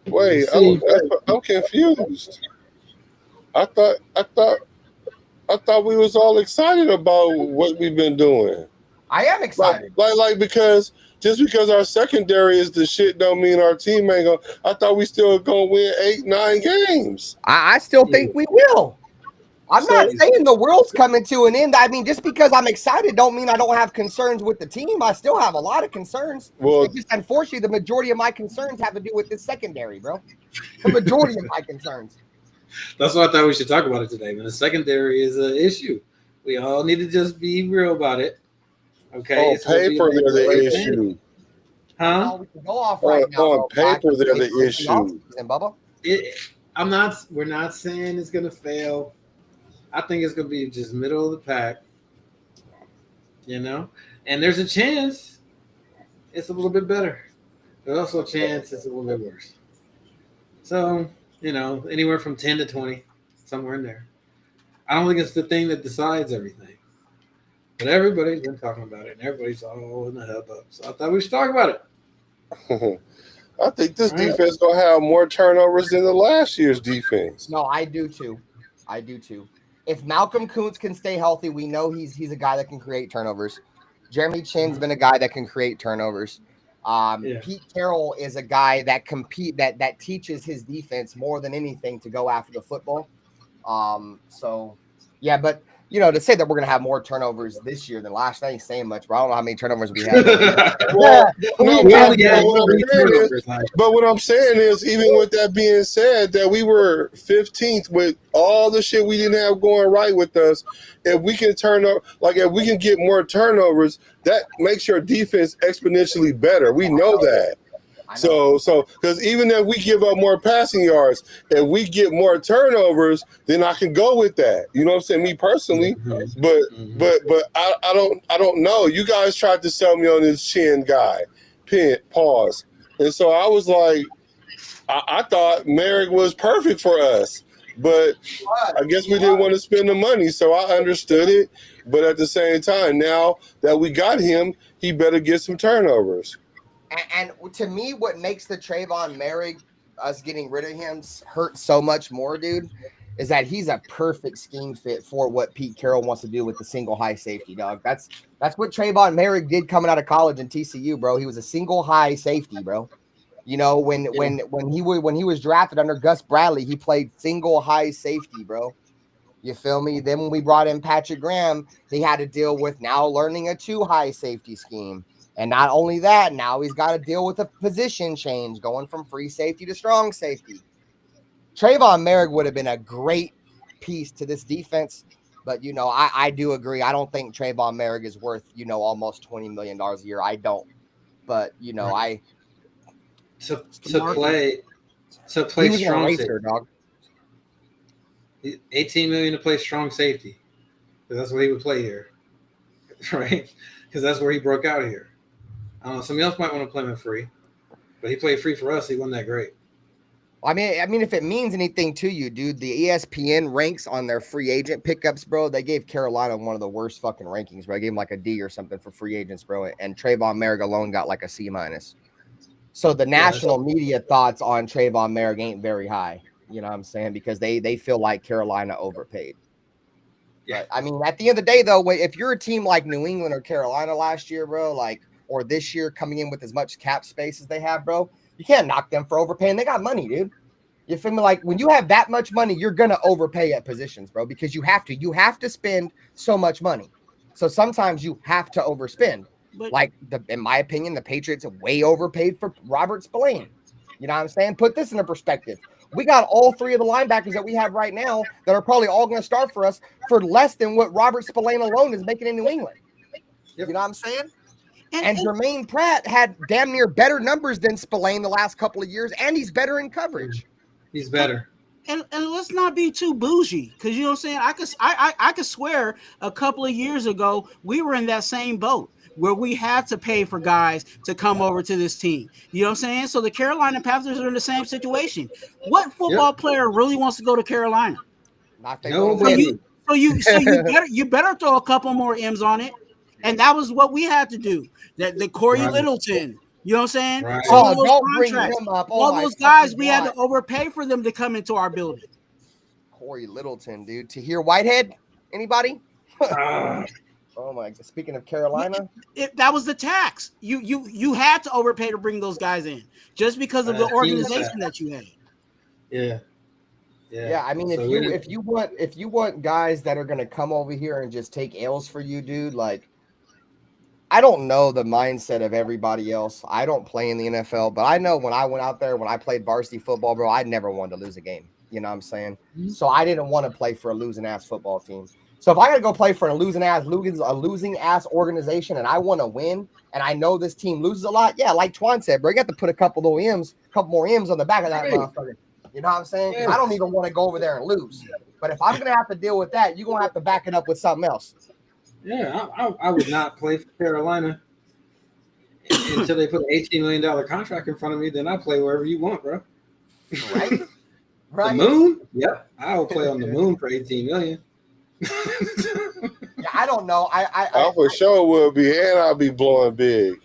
Wait, I'm confused. I thought we was all excited about what we've been doing. I am excited. Like because just because our secondary is the shit don't mean our team ain't gonna. I thought we still gonna win 8-9 games. I still think we will. I'm not saying the world's coming to an end. I mean, just because I'm excited don't mean I don't have concerns with the team. I still have a lot of concerns. Well, it's just, unfortunately, the majority of my concerns have to do with this secondary, bro. The majority of my concerns. That's why I thought we should talk about it today. Man, the secondary is an issue. We all need to just be real about it. Okay. On paper, they're the issue. Huh? We can go off right now. On paper, they're the issue. We're not saying it's gonna fail. I think it's going to be just middle of the pack, and there's a chance it's a little bit better. There's also a chance it's a little bit worse. So, anywhere from 10 to 20, somewhere in there. I don't think it's the thing that decides everything. But everybody's been talking about it, and everybody's all in the hubbub. So I thought we should talk about it. I think this defense is going to have more turnovers than the last year's defense. No, I do too. If Malcolm Kuntz can stay healthy, we know he's a guy that can create turnovers. Jeremy Chin's been a guy that can create turnovers. Pete Carroll is a guy that that teaches his defense more than anything to go after the football. But you know, to say that we're gonna have more turnovers this year than last year, I ain't saying much, bro. I don't know how many turnovers we had. Well, no, We but, only had what I'm 3 saying is, turnovers last but what I'm saying is, even with that being said, that we were 15th with all the shit we didn't have going right with us. If we can if we can get more turnovers, that makes your defense exponentially better. We know that. So because even if we give up more passing yards, if we get more turnovers, then I can go with that. You know what I'm saying? Me personally, but I don't know. You guys tried to sell me on this Chin guy, pause, and so I was like, I thought Merrick was perfect for us, but I guess we didn't want to spend the money, so I understood it. But at the same time, now that we got him, he better get some turnovers. And to me, what makes the Trayvon Merrick, us getting rid of him, hurt so much more, dude, is that he's a perfect scheme fit for what Pete Carroll wants to do with the single high safety, dog. That's what Trayvon Merrick did coming out of college in TCU, bro. He was a single high safety, bro. You know, when he was drafted under Gus Bradley, he played single high safety, bro. You feel me? Then when we brought in Patrick Graham, he had to deal with now learning a 2 high safety scheme. And not only that, now he's got to deal with a position change, going from free safety to strong safety. Trayvon Merrick would have been a great piece to this defense. But, you know, I do agree. I don't think Trayvon Merrick is worth, you know, almost $20 million a year. I don't. But, you know, to play strong safety, dog. 18 million to play strong safety. That's what he would play here, right? Because that's where he broke out here. I don't know. Somebody else might want to play him free, but he played free for us. He wasn't that great. I mean, if it means anything to you, dude, the ESPN ranks on their free agent pickups, bro. They gave Carolina one of the worst fucking rankings, bro. I gave him like a D or something for free agents, bro. And Trayvon Merrick alone got like a C-. So the national media thoughts on Trayvon Merrick ain't very high. You know what I'm saying? Because they feel like Carolina overpaid. Yeah. But, I mean, at the end of the day, though, if you're a team like New England or Carolina last year, bro, or this year coming in with as much cap space as they have, bro, you can't knock them for overpaying. They got money, dude. You feel me? Like, when you have that much money, you're going to overpay at positions, bro, because you have to. You have to spend so much money. So sometimes you have to overspend. But, in my opinion, the Patriots have way overpaid for Robert Spillane. You know what I'm saying? Put this into perspective. We got all 3 of the linebackers that we have right now that are probably all going to start for us for less than what Robert Spillane alone is making in New England. Yep. You know what I'm saying? And Jermaine Pratt had damn near better numbers than Spillane the last couple of years, and he's better in coverage. He's better. And let's not be too bougie, because you know what I'm saying. I could swear a couple of years ago we were in that same boat where we had to pay for guys to come over to this team. You know what I'm saying? So the Carolina Panthers are in the same situation. What football player really wants to go to Carolina? Nobody. So you better throw a couple more M's on it. And that was what we had to do. The Corey Littleton. You know what I'm saying? Right. Don't bring him up. All those guys, we had to overpay for them to come into our building. Corey Littleton, dude. Tahir Whitehead? Anybody? Oh my God. Speaking of Carolina, that was the tax. You had to overpay to bring those guys in just because of the organization that you had. Yeah. I mean, if you want guys that are gonna come over here and just take L's for you, dude, like, I don't know the mindset of everybody else. I don't play in the NFL, but I know when I went out there, when I played varsity football, bro, I never wanted to lose a game. You know what I'm saying? Mm-hmm. So I didn't want to play for a losing ass football team. So if I got to go play for a losing ass organization and I want to win, and I know this team loses a lot, yeah, like Twan said, bro, you got to put a couple more M's on the back of that motherfucker. You know what I'm saying? I don't even want to go over there and lose. But if I'm going to have to deal with that, you're going to have to back it up with something else. Yeah, I would not play for Carolina until they put an $18 million contract in front of me. Then I'll play wherever you want, bro. Right? The moon? Yep. I will play on the moon for $18 million. Yeah, I don't know. I for sure will be, and I'll be blowing big.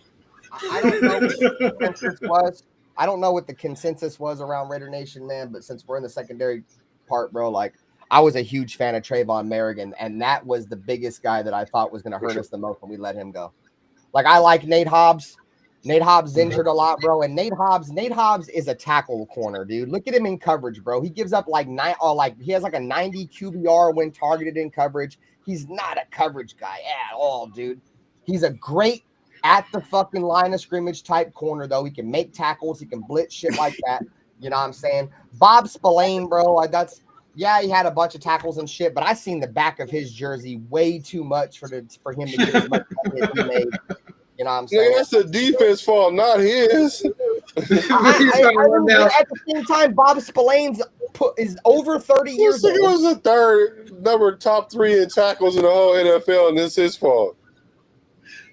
I don't know what the consensus was. I don't know what the consensus was around Raider Nation, man. But since we're in the secondary part, bro, like, I was a huge fan of Trayvon Merrick, and that was the biggest guy that I thought was going to hurt us the most when we let him go. Like, I like Nate Hobbs, Nate Hobbs injured a lot, bro. And Nate Hobbs is a tackle corner, dude. Look at him in coverage, bro. He gives up like he has like a 90 QBR when targeted in coverage. He's not a coverage guy at all, dude. He's a great at the fucking line of scrimmage type corner, though. He can make tackles. He can blitz shit like that. You know what I'm saying? Bob Spillane, bro. He had a bunch of tackles and shit, but I seen the back of his jersey way too much for him to get as much money as he made. You know what I'm saying? Yeah, that's the defense fault, not his. At the same time, Bob Spillane's is over 30 years old. He was the third top 3 in tackles in the whole NFL, and it's his fault.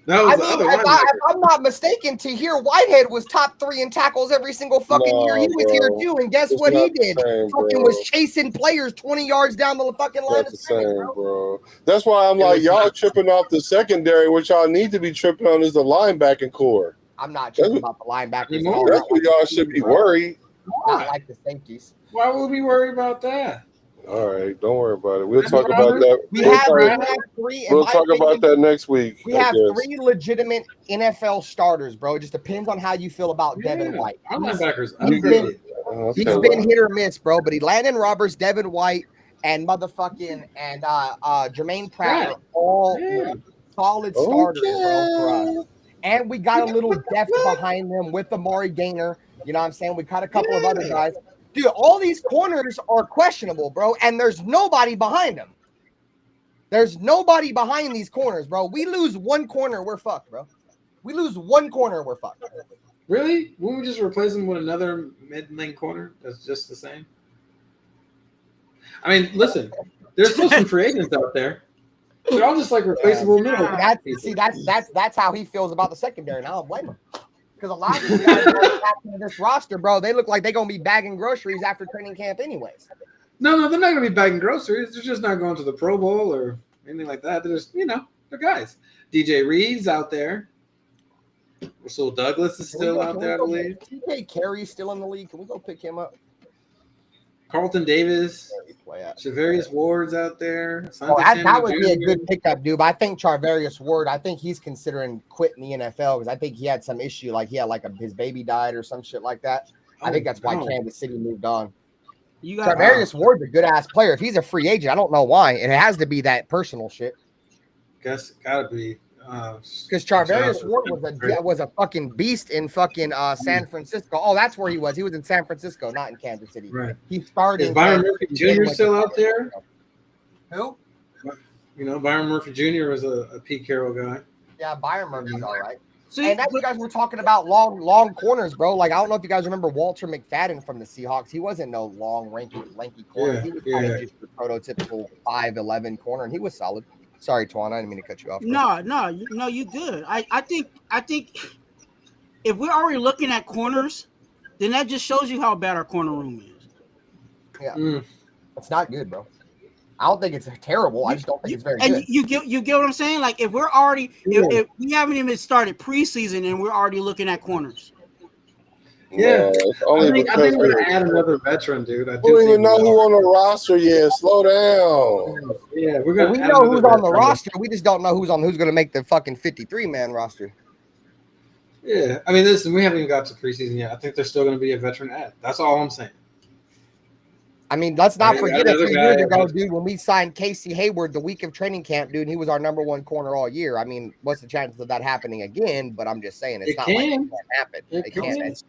If I'm not mistaken, Tahir Whitehead was top 3 in tackles every single fucking year he was here too. And guess what he did? Fucking was chasing players 20 yards down the fucking line of scrimmage, bro. That's why I'm like, y'all tripping off the secondary. What y'all need to be tripping on is the linebacking core. I'm not tripping about the linebackers. That's what y'all should be worried. Not like the safeties. Why would we worry about that? All right, don't worry about it. We'll talk about that. We'll talk about that next week. We have 3 legitimate NFL starters, bro. It just depends on how you feel about Devin White. He's been hit or miss, bro. But Landon Roberts, Devin White, and Jermaine Pratt are all solid starters, bro, for us. And we got a little depth behind them with Amari Gaynor. You know what I'm saying? We got a couple of other guys. Dude, all these corners are questionable, bro, and there's nobody behind them. There's nobody behind these corners, bro. We lose one corner, we're fucked, bro. We lose one corner, we're fucked. Really? Wouldn't we just replace them with another mid-lane corner that's just the same? I mean, listen, there's still some free agents out there. They're all just like replaceable middle. That's how he feels about the secondary, and I don't blame him. Because a lot of these guys in this roster, bro, they look like they're going to be bagging groceries after training camp anyways. No, they're not going to be bagging groceries. They're just not going to the Pro Bowl or anything like that. They're just, they're guys. DJ Reed's out there. Russell Douglas is still out there, I believe. TJ Carey's still in the league. Can we go pick him up? Carlton Davis, Charvarius Ward's out there. That would be a good pickup, dude. But I think Charvarius Ward, I think he's considering quitting the NFL because I think he had some issue, his baby died or some shit like that. I think that's why Kansas City moved on. Charvarius Ward's a good ass player. If he's a free agent, I don't know why. It has to be that personal shit. Guess it gotta be. Because Charvarius Ward was a fucking beast in fucking San Francisco. Oh, that's where he was. He was in San Francisco, not in Kansas City. Right. He started. Is Byron Murphy Jr. still out there? Who? Byron Murphy Jr. was a Pete Carroll guy. Yeah, Byron Murphy's all right. And that's what you guys were talking about, long corners, bro. Like, I don't know if you guys remember Walter McFadden from the Seahawks. He wasn't no long, lanky corner. He was kind of just a prototypical 5'11" corner, and he was solid. Sorry, Twan, I didn't mean to cut you off. No, you good. I think if we're already looking at corners, then that just shows you how bad our corner room is. Yeah, it's not good, bro. I don't think it's terrible. I just don't think it's very good. And you get what I'm saying? Like if we're already if we haven't even started preseason and we're already looking at corners. Yeah, I think we're gonna add another veteran, dude. We don't even know who on the roster yet. Slow down. Yeah, we're gonna. We know who's on the roster. We just don't know who's gonna make the fucking 53-man roster. Yeah, I mean, listen, we haven't even got to preseason yet. I think there's still gonna be a veteran add. That's all I'm saying. I mean, let's not forget a few years ago, dude, when we signed Casey Hayward the week of training camp, dude, he was our number 1 corner all year. I mean, what's the chances of that happening again? But I'm just saying, it's not like it can't happen. It can't.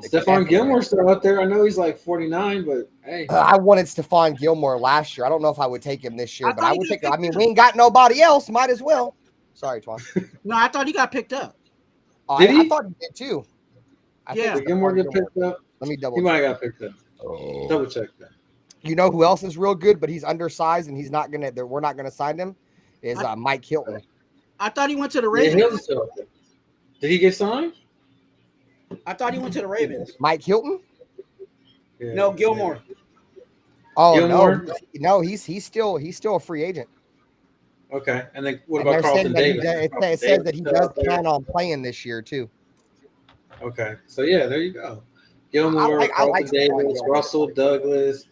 Stephon Gilmore's still out there. I know he's like 49, but hey. I wanted Stephon Gilmore last year. I don't know if I would take him this year, but I would take him. I mean, we ain't got nobody else. Might as well. Sorry, Twan. No, I thought he got picked up. Did he? I thought he did too. Did Gilmore get picked up? Let me double check. He might have got picked up. Double check that. You know who else is real good, but he's undersized and we're not gonna sign him? Is Mike Hilton. I thought he went to the Ravens. Did he get signed? I thought he went to the Ravens. Mike Hilton? Yeah, no, Gilmore. Oh Gilmore? No, he's still a free agent. Okay, and then what about Carlton Davis? It says that he does plan on playing this year too. Okay, so yeah, there you go. Gilmore, Carlton Davis, Russell Douglas.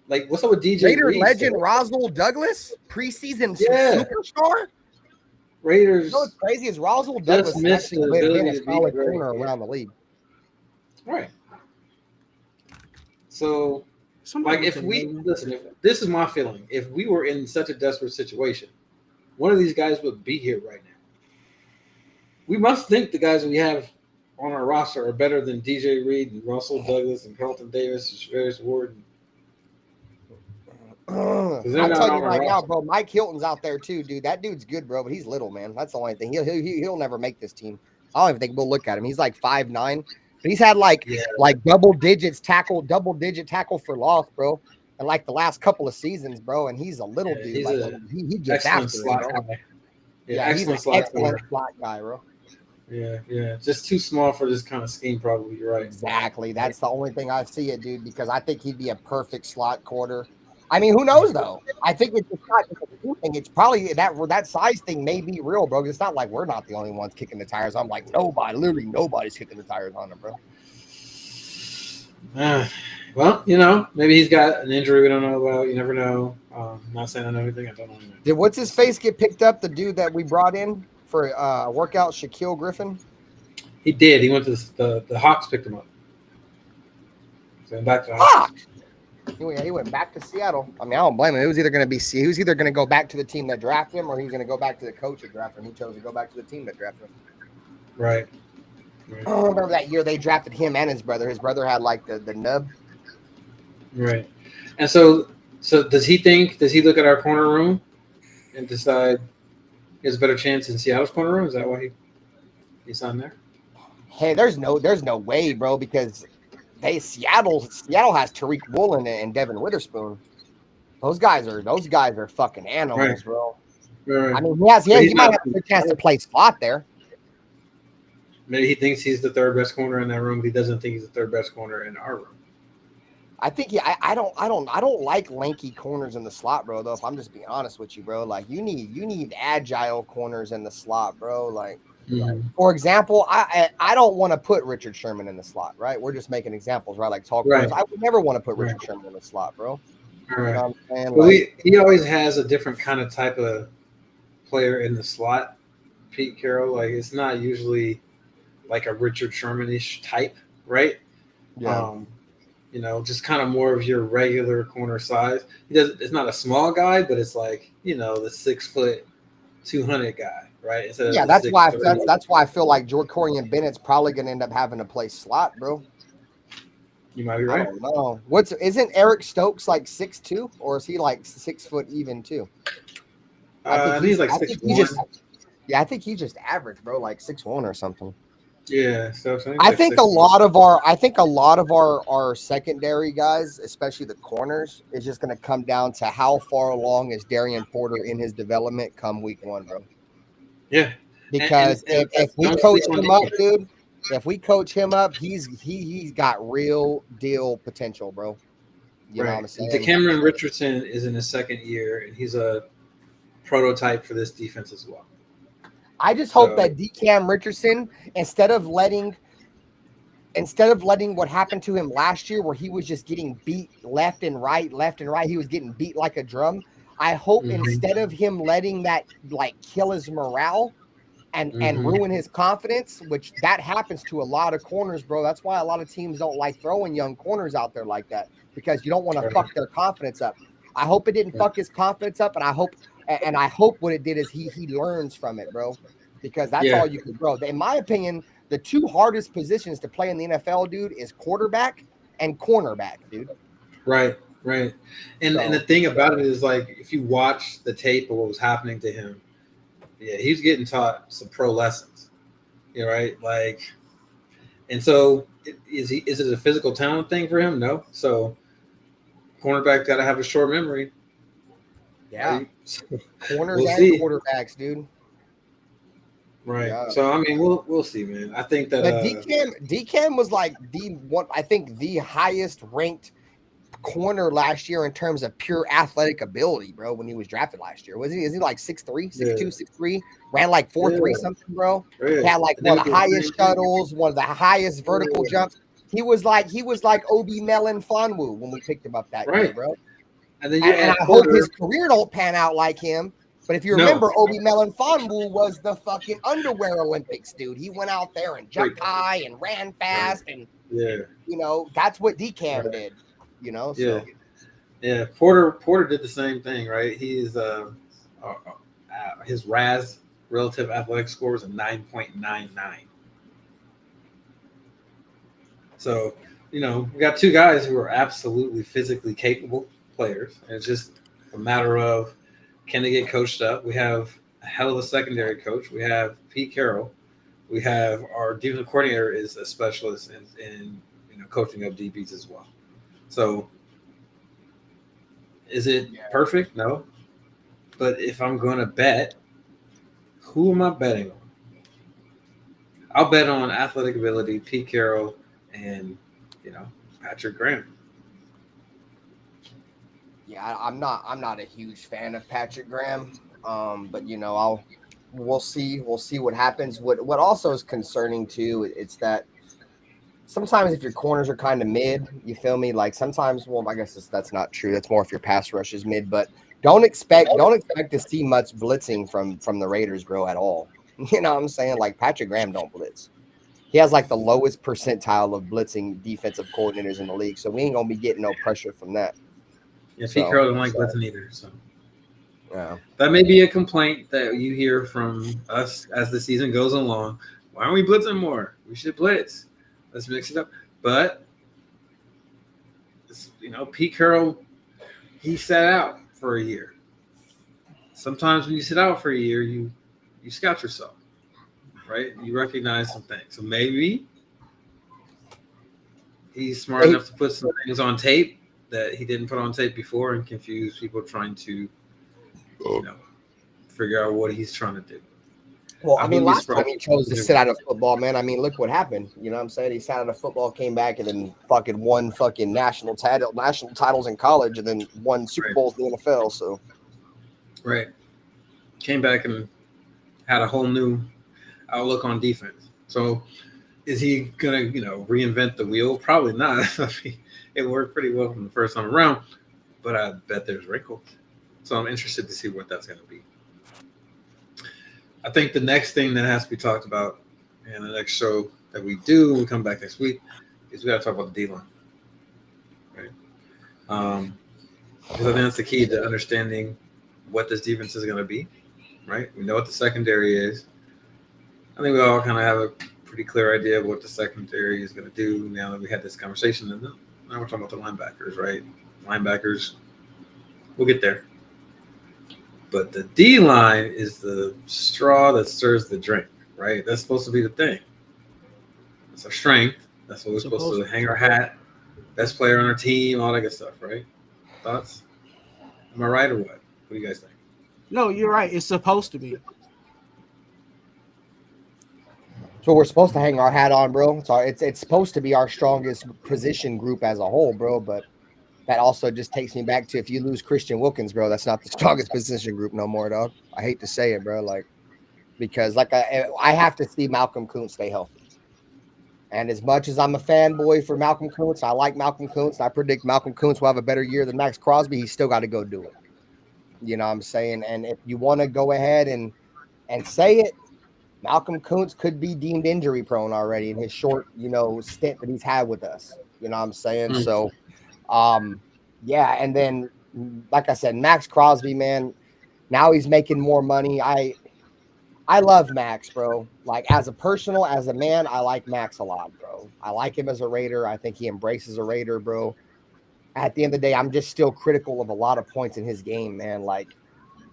Like, what's up with DJ Raider Reed legend Russell Douglas, preseason superstar? Raiders You know what's crazy is Roswell just Douglas has missed the actually been ability a to be solid very corner good. around the league. Right. So, Somebody like, if can we maybe- listen, if this is my feeling, if we were in such a desperate situation, one of these guys would be here right now. We must think the guys we have on our roster are better than DJ Reed and Russell Douglas and Carlton Davis and Travis Ward. I'm they're not telling on you our right now, roster. bro. Mike Hilton's out there too, dude. That dude's good, bro, but he's little, man. That's the only thing. He'll never make this team. I don't even think we'll look at him. He's like 5'9", but he's had like double digit tackle for loss, bro. And like the last couple of seasons, bro. And he's a little dude. He's Like a he gets excellent after slot it, bro. guy. Yeah, he's an excellent slot guy, bro. Yeah. Just too small for this kind of scheme, probably. You're right. Exactly. That's the only thing I see it, dude, because I think he'd be a perfect slot quarter. I mean, who knows though? I think it's not just a team thing. It's probably that size thing may be real, bro. It's not like we're not the only ones kicking the tires. I'm like literally nobody's kicking the tires on him, bro. Well, maybe he's got an injury we don't know about. You never know. Not saying I know anything. I don't know anything. Did what's his face get picked up? The dude that we brought in for workout, Shaquille Griffin. He did. He went to the Hawks, picked him up. So back to Hawks. He went back to Seattle. I mean, I don't blame him. He was either going to go back to the team that drafted him, or he was going to go back to the coach that drafted him. He chose to go back to the team that drafted him. Right. Oh, I remember that year they drafted him and his brother. His brother had like the nub. Right. And so does he look at our corner room and decide he has a better chance in Seattle's corner room? Is that why he's on there? Hey, there's no way, bro, because Seattle has Tariq Woolen and Devin Witherspoon. Those guys are fucking animals, right, bro. Right. I mean, he might have a good chance to play slot there. Maybe he thinks he's the third best corner in that room, but he doesn't think he's the third best corner in our room. I think I don't like lanky corners in the slot, bro. Though, if I'm just being honest with you, bro, like you need agile corners in the slot, bro. Like, for example, I don't want to put Richard Sherman in the slot, right? We're just making examples, right? Like tall corners. I would never want to put Richard Sherman in the slot, bro. All right. You know what I'm saying? Well, he always has a different kind of type of player in the slot, Pete Carroll. Like it's not usually like a Richard Sherman-ish type, right? Yeah. Just kind of more of your regular corner size. It's not a small guy, but it's like, the 6 foot, 200 guy, right? That's why I feel like Jorcorian Bennett's probably going to end up having to play slot, bro. You might be right. I don't know. Isn't Eric Stokes like 6'2", or is he like 6 foot even too? I think he's like 6'1". I think he's just average, bro, like 6'1" or something. Yeah, so I think a lot of our secondary guys, especially the corners, is just going to come down to how far along is Darian Porter in his development come week 1, bro. Yeah, because if we coach him up, dude, if we coach him up, he's got real deal potential, bro. You know what I'm saying? DeCameron Richardson is in his second year, and he's a prototype for this defense as well. I just hope that DeCam Richardson, instead of letting what happened to him last year, where he was just getting beat left and right, he was getting beat like a drum. I hope instead of him letting that like kill his morale and ruin his confidence, which that happens to a lot of corners, bro. That's why a lot of teams don't like throwing young corners out there like that, because you don't want to fuck their confidence up. I hope it didn't fuck his confidence up, and I hope what it did is he learns from it, bro, because that's all you can, bro. In my opinion, the two hardest positions to play in the NFL, dude, is quarterback and cornerback, dude. Right. And the thing about it is, like, if you watch the tape of what was happening to him, he's getting taught some pro lessons, right? Like, and so is it a physical talent thing for him? No. So cornerback got to have a short memory. Yeah. Corners and quarterbacks, dude. Right. Yeah. So I mean, we'll see, man. I think that DCAM was like the highest ranked corner last year in terms of pure athletic ability, bro. When he was drafted last year, is he like 6'3", 6'2", 6'3", ran like 4'3" something, bro. He had like one of the highest shuttles, one of the highest vertical jumps. He was like Obi Melon Fonwu when we picked him up that year, bro. And I hope his career don't pan out like him, But if you No. remember, Obi Melifonwu was the fucking underwear Olympics dude. He went out there and jumped high and ran fast, and that's what DCAM did. So yeah. Porter did the same thing, right? He is his RAS relative athletic score is a 9.99. So we got two guys who are absolutely physically capable players, and it's just a matter of can they get coached up. We have a hell of a secondary coach. We have Pete Carroll. We have our defensive coordinator is a specialist in coaching up DBs as well. So is it perfect? No. But if I'm going to bet, who am I betting on? I'll bet on athletic ability, Pete Carroll, and Patrick Graham. Yeah, I'm not a huge fan of Patrick Graham. But we'll see what happens. What also is concerning too, it's that sometimes if your corners are kind of mid, you feel me? Like sometimes, well, I guess that's not true. That's more if your pass rush is mid, but don't expect to see much blitzing from the Raiders, bro, at all. You know what I'm saying? Like Patrick Graham don't blitz. He has like the lowest percentile of blitzing defensive coordinators in the league. So we ain't gonna be getting no pressure from that. Yeah, Pete Carroll doesn't like blitzing either. So yeah. That may be a complaint that you hear from us as the season goes along. Why aren't we blitzing more? We should blitz. Let's mix it up. But Pete Carroll, he sat out for a year. Sometimes when you sit out for a year, you scout yourself, right? You recognize some things. So maybe he's smart enough to put some things on tape that he didn't put on tape before and confuse people trying to, figure out what he's trying to do. Well, last time he chose to sit out of football, man. Look what happened. You know what I'm saying? He sat out of football, came back, and then fucking won fucking national titles in college, and then won Super Bowls in the NFL. So, right, came back and had a whole new outlook on defense. So, is he gonna reinvent the wheel? Probably not. It worked pretty well from the first time around, but I bet there's wrinkles. So I'm interested to see what that's going to be. I think the next thing that has to be talked about in the next show that we do when we come back next week is we got to talk about the D-line. Right? Because I think that's the key to understanding what this defense is going to be. Right? We know what the secondary is. I think we all kind of have a pretty clear idea of what the secondary is going to do now that we had this conversation. And now we're talking about the linebackers, right? Linebackers, we'll get there. But the D-line is the straw that stirs the drink, right? That's supposed to be the thing. That's our strength. That's what we're supposed to hang our hat, best player on our team, all that good stuff, right? Thoughts? Am I right or what? What do you guys think? No, you're right. It's supposed to be. So we're supposed to hang our hat on, bro. So it's supposed to be our strongest position group as a whole, bro. But that also just takes me back to if you lose Christian Wilkins, bro, that's not the strongest position group no more, dog. I hate to say it, bro. Because I have to see Malcolm Kuntz stay healthy. And as much as I'm a fanboy for Malcolm Kuntz, I like Malcolm Kuntz. I predict Malcolm Kuntz will have a better year than Max Crosby. He's still got to go do it. You know what I'm saying? And if you want to go ahead and say it, Malcolm Kuntz could be deemed injury prone already in his short, stint that he's had with us. You know what I'm saying? Mm-hmm. So, yeah. And then, like I said, Max Crosby, man, now he's making more money. I love Max, bro. Like as a man, I like Max a lot, bro. I like him as a Raider. I think he embraces a Raider, bro. At the end of the day, I'm just still critical of a lot of points in his game, man. Like,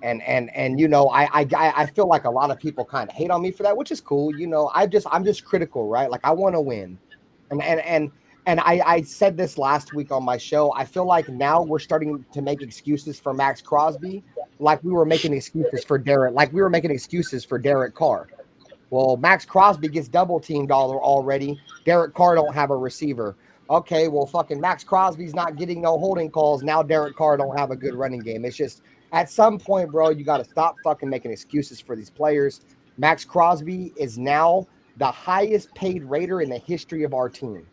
I feel like a lot of people kind of hate on me for that, which is cool. I'm just critical, right? Like I want to win. And I said this last week on my show. I feel like now we're starting to make excuses for Max Crosby, like we were making excuses for Derek Carr. Well, Max Crosby gets double teamed already. Derek Carr don't have a receiver. Okay, well, fucking Max Crosby's not getting no holding calls. Now Derek Carr don't have a good running game. It's just at some point, bro, you got to stop fucking making excuses for these players. Max Crosby is now the highest paid Raider in the history of our team.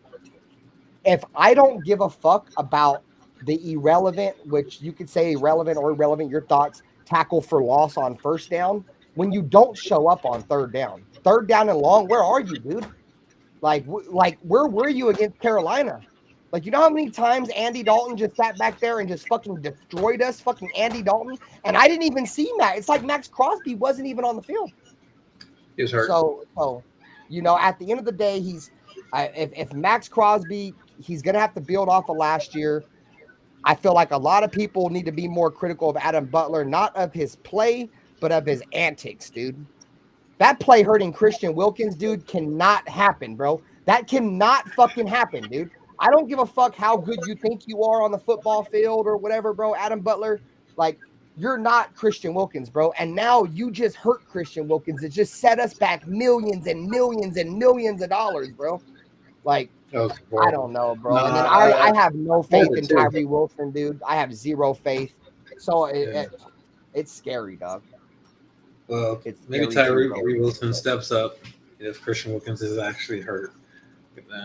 If I don't give a fuck about the irrelevant, which you could say irrelevant or irrelevant, your thoughts, tackle for loss on first down when you don't show up on third down. Third down and long, where are you, dude? Like where were you against Carolina? Like, you know how many times Andy Dalton just sat back there and just fucking destroyed us, fucking Andy Dalton? And I didn't even see Matt. It's like Max Crosby wasn't even on the field. He was hurt. So you know, at the end of the day, if Max Crosby, he's going to have to build off of last year. I feel like a lot of people need to be more critical of Adam Butler, not of his play, but of his antics, dude. That play hurting Christian Wilkins, dude, cannot happen, bro. That cannot fucking happen, dude. I don't give a fuck how good you think you are on the football field or whatever, bro. Adam Butler, like, you're not Christian Wilkins, bro. And now you just hurt Christian Wilkins. It just set us back millions and millions and millions of dollars, bro. Like, I don't know, bro. And then I have no faith in Tyree Wilson, dude. I have zero faith. So it's scary, dog. Well, maybe Tyree Wilson steps up if Christian Wilkins is actually hurt.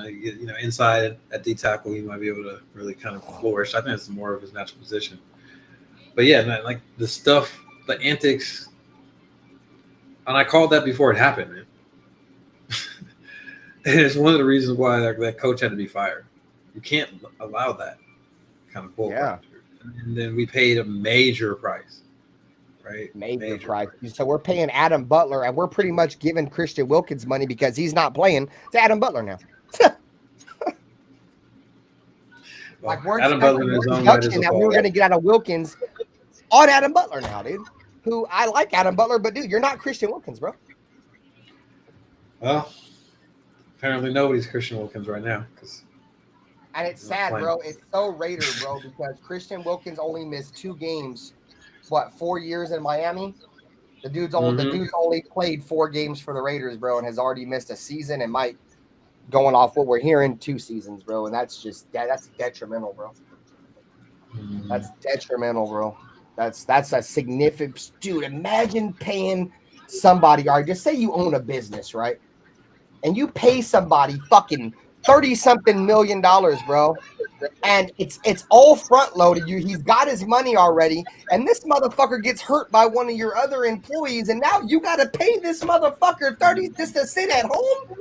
You know, inside at D tackle, he might be able to really kind of flourish. I think it's more of his natural position. But yeah, man, like the stuff, the antics, and I called that before it happened, man. And it's one of the reasons why that coach had to be fired. You can't allow that kind of bull. Yeah. And then we paid a major price, right? Major price. So we're paying Adam Butler, and we're pretty much giving Christian Wilkins money because he's not playing to Adam Butler now. Like, we're Adam Butler is on that we were going to get out of Wilkins on Adam Butler now, dude. Who I like Adam Butler, but dude, you're not Christian Wilkins, bro. Well, apparently nobody's Christian Wilkins right now. And it's sad, bro. It's so Raider, bro, because Christian Wilkins only missed 2 games. 4 years in Miami? The dude's only played 4 games for the Raiders, bro, and has already missed a season and might, going off what we're hearing, 2 seasons, bro. And that's detrimental, bro. That's detrimental, bro. That's a significant, dude. Imagine paying somebody, all right, just say you own a business, right? And you pay somebody fucking $30-something million, bro. And it's all front loaded. He's got his money already, and this motherfucker gets hurt by one of your other employees, and now you gotta pay this motherfucker 30 just to sit at home.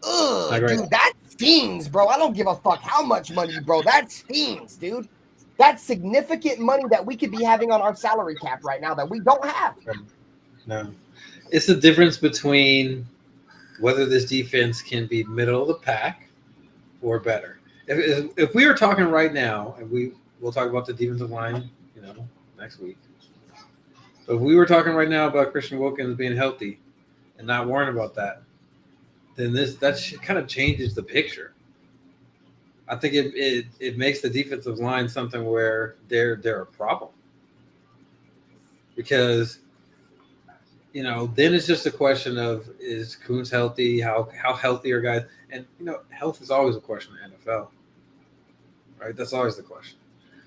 Ugh, dude, that stings, bro. I don't give a fuck how much money, bro. That stings, dude. That's significant money that we could be having on our salary cap right now that we don't have. No, it's the difference between whether this defense can be middle of the pack or better. If we were talking right now, and we'll talk about the defensive line, you know, next week. But if we were talking right now about Christian Wilkins being healthy and not worrying about that, then that kind of changes the picture. I think it makes the defensive line something where they're a problem. Because, you know, then it's just a question of, is Kuntz healthy? How healthy are guys? And, you know, health is always a question in the NFL. Right? That's always the question.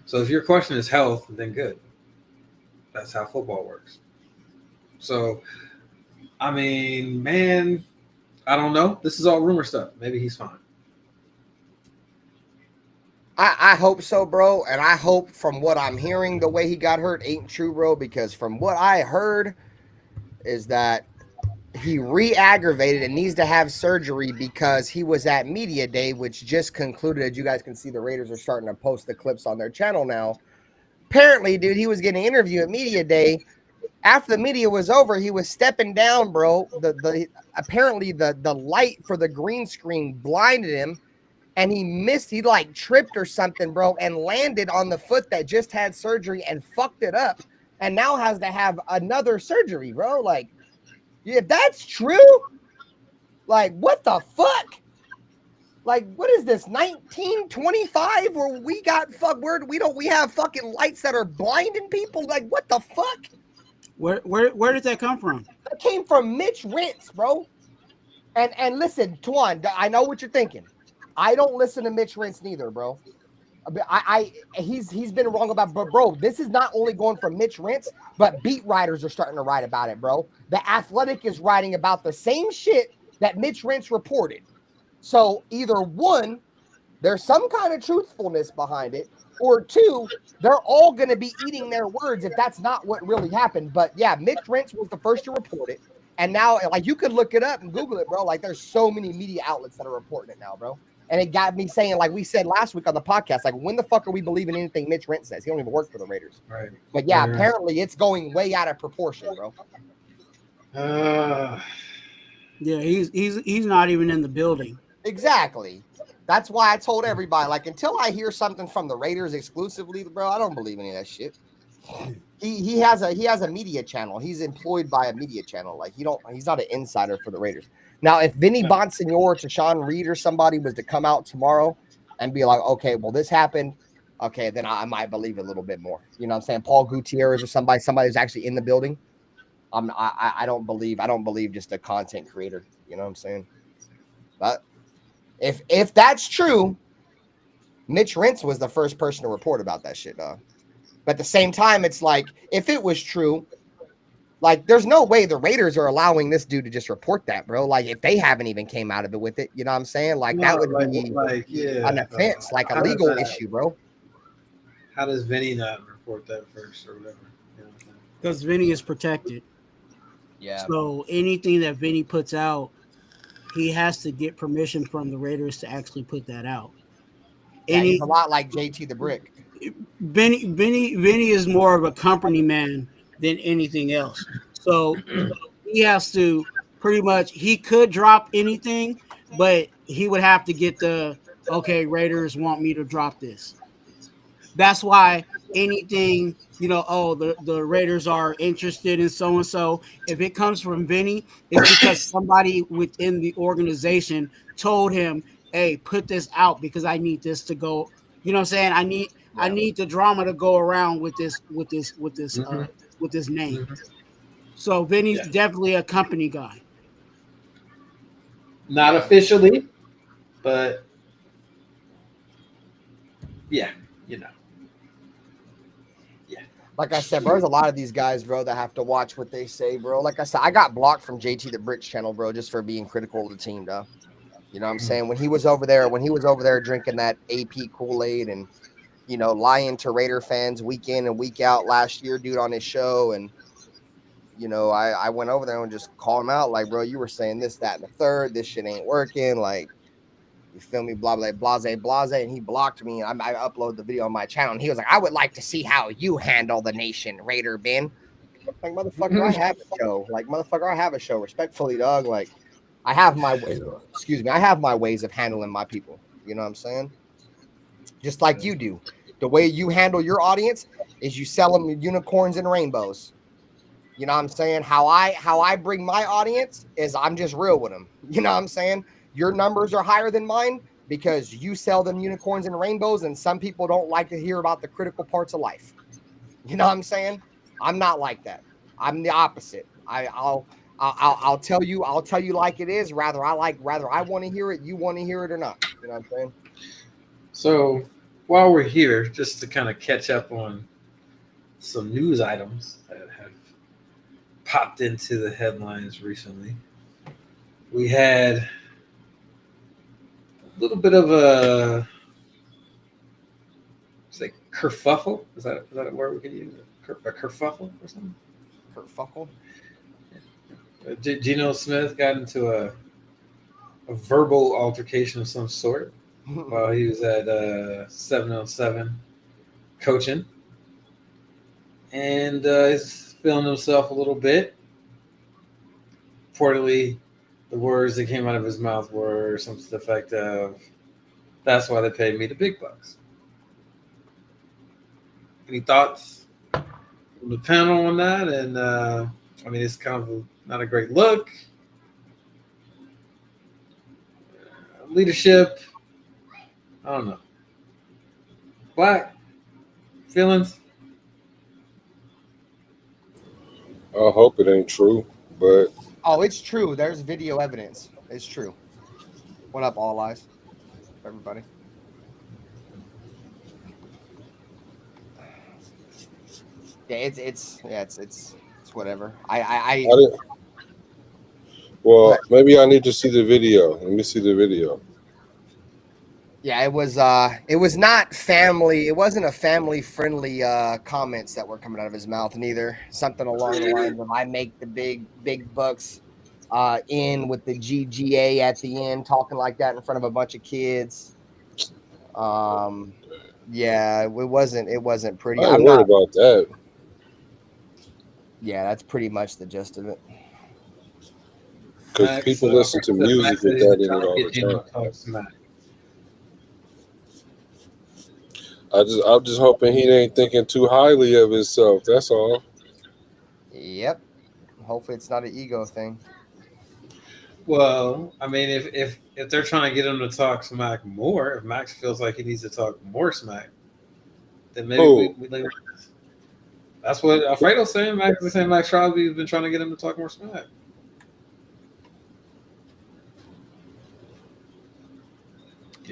So if your question is health, then good. That's how football works. So, I mean, man, I don't know. This is all rumor stuff. Maybe he's fine. I hope so, bro. And I hope from what I'm hearing, the way he got hurt ain't true, bro. Because from what I heard is that he re-aggravated and needs to have surgery because he was at Media Day, which just concluded. As you guys can see, the Raiders are starting to post the clips on their channel now. Apparently, dude, he was getting an interview at Media Day. After the media was over, he was stepping down, bro. Apparently the light for the green screen blinded him. And he missed, he like tripped or something, bro, and landed on the foot that just had surgery and fucked it up and now has to have another surgery, bro. Like, if that's true, like, what the fuck? Like, what is this, 1925 where we got we have fucking lights that are blinding people? Like, what the fuck? Where did that come from? That came from Mitch Rentz, bro. And listen, Tuan, I know what you're thinking. I don't listen to Mitch Rentz neither, bro. He's been wrong about, but bro, this is not only going from Mitch Rentz, but beat writers are starting to write about it, bro. The Athletic is writing about the same shit that Mitch Rentz reported. So either one, there's some kind of truthfulness behind it, or two, they're all going to be eating their words if that's not what really happened. But yeah, Mitch Rentz was the first to report it. And now, like, you could look it up and Google it, bro. Like, there's so many media outlets that are reporting it now, bro. And it got me saying, like we said last week on the podcast, like, when the fuck are we believing anything Mitch Rentz says? He don't even work for the Raiders. Right. But yeah, apparently it's going way out of proportion, bro. Yeah, he's not even in the building. Exactly. That's why I told everybody, like, until I hear something from the Raiders exclusively, bro, I don't believe any of that shit. He has a media channel. He's employed by a media channel. Like, he's not an insider for the Raiders. Now, if Vinny Bonsignor or Tashawn Reed or somebody was to come out tomorrow and be like, okay, well, this happened, okay, then I might believe it a little bit more. You know what I'm saying? Paul Gutierrez or somebody who's actually in the building. I don't believe just a content creator. You know what I'm saying? But if that's true, Mitch Rentz was the first person to report about that shit, dog. But at the same time, it's like, if it was true, like, there's no way the Raiders are allowing this dude to just report that, bro. Like, if they haven't even came out of it with it, you know what I'm saying? Like, that would be an offense, like a legal issue, bro. How does Vinny not report that first or whatever? Because Vinny is protected. Yeah. So anything that Vinny puts out, he has to get permission from the Raiders to actually put that out. Yeah, he's a lot like JT the Brick. Vinny is more of a company man than anything else. So he has to pretty much, he could drop anything, but he would have to get okay, Raiders want me to drop this. That's why anything, the Raiders are interested in so-and-so. If it comes from Vinny, it's because somebody within the organization told him, hey, put this out because I need this to go. You know what I'm saying? I need the drama to go around with this name. Mm-hmm. So Vinny's definitely a company guy. Not officially, but yeah, Like I said, bro, there's a lot of these guys, bro, that have to watch what they say, bro. Like I said, I got blocked from JT the Brick's channel, bro, just for being critical of the team, though. You know what I'm saying? When he was over there drinking that AP Kool-Aid and, lying to Raider fans week in and week out last year, dude, on his show. And, I went over there and just called him out, like, bro, you were saying this, that, and the third. This shit ain't working. Like, you feel me? Blah, blah, blase. And he blocked me. I uploaded the video on my channel. And he was like, I would like to see how you handle the nation, Raider Ben. Like, motherfucker, I have a show. Like, motherfucker, I have a show. Respectfully, dog. Like, I have my ways. I have my ways of handling my people. You know what I'm saying? Just like you do. The way you handle your audience is you sell them unicorns and rainbows. You know what I'm saying? How I bring my audience is I'm just real with them. You know what I'm saying? Your numbers are higher than mine because you sell them unicorns and rainbows, and some people don't like to hear about the critical parts of life. You know what I'm saying? I'm not like that. I'm the opposite. I'll tell you like it is. Rather I want to hear it, you want to hear it or not. You know what I'm saying? So while we're here, just to kind of catch up on some news items that have popped into the headlines recently, we had a little bit of a kerfuffle. Is that a word we can use? A kerfuffle or something? Kerfuffle? Geno Smith got into a verbal altercation of some sort while he was at 7-on-7 coaching. And he's feeling himself a little bit. Reportedly, the words that came out of his mouth were something to the effect of, "That's why they paid me the big bucks." Any thoughts from the panel on that? And it's kind of not a great look. Leadership, I don't know. Black feelings. I hope it ain't true, but Oh, it's true. There's video evidence. It's true. What up, All Eyes? Everybody. Yeah, it's whatever. Well, maybe I need to see the video. Let me see the video. Yeah, it was not family. It wasn't a family friendly comments that were coming out of his mouth neither. Something along the lines of I make the big bucks in with the GGA at the end, talking like that in front of a bunch of kids. Yeah, it wasn't pretty. I ain't worried about that. Yeah, that's pretty much the gist of it. Because people listen to music with that in it all the time. I'm just hoping he ain't thinking too highly of himself. That's all. Yep. Hopefully it's not an ego thing. Well, I mean, if they're trying to get him to talk smack more, if Max feels like he needs to talk more smack, then maybe we leave it. That's what Alfredo's saying. Max is saying Max Crosby's been trying to get him to talk more smack.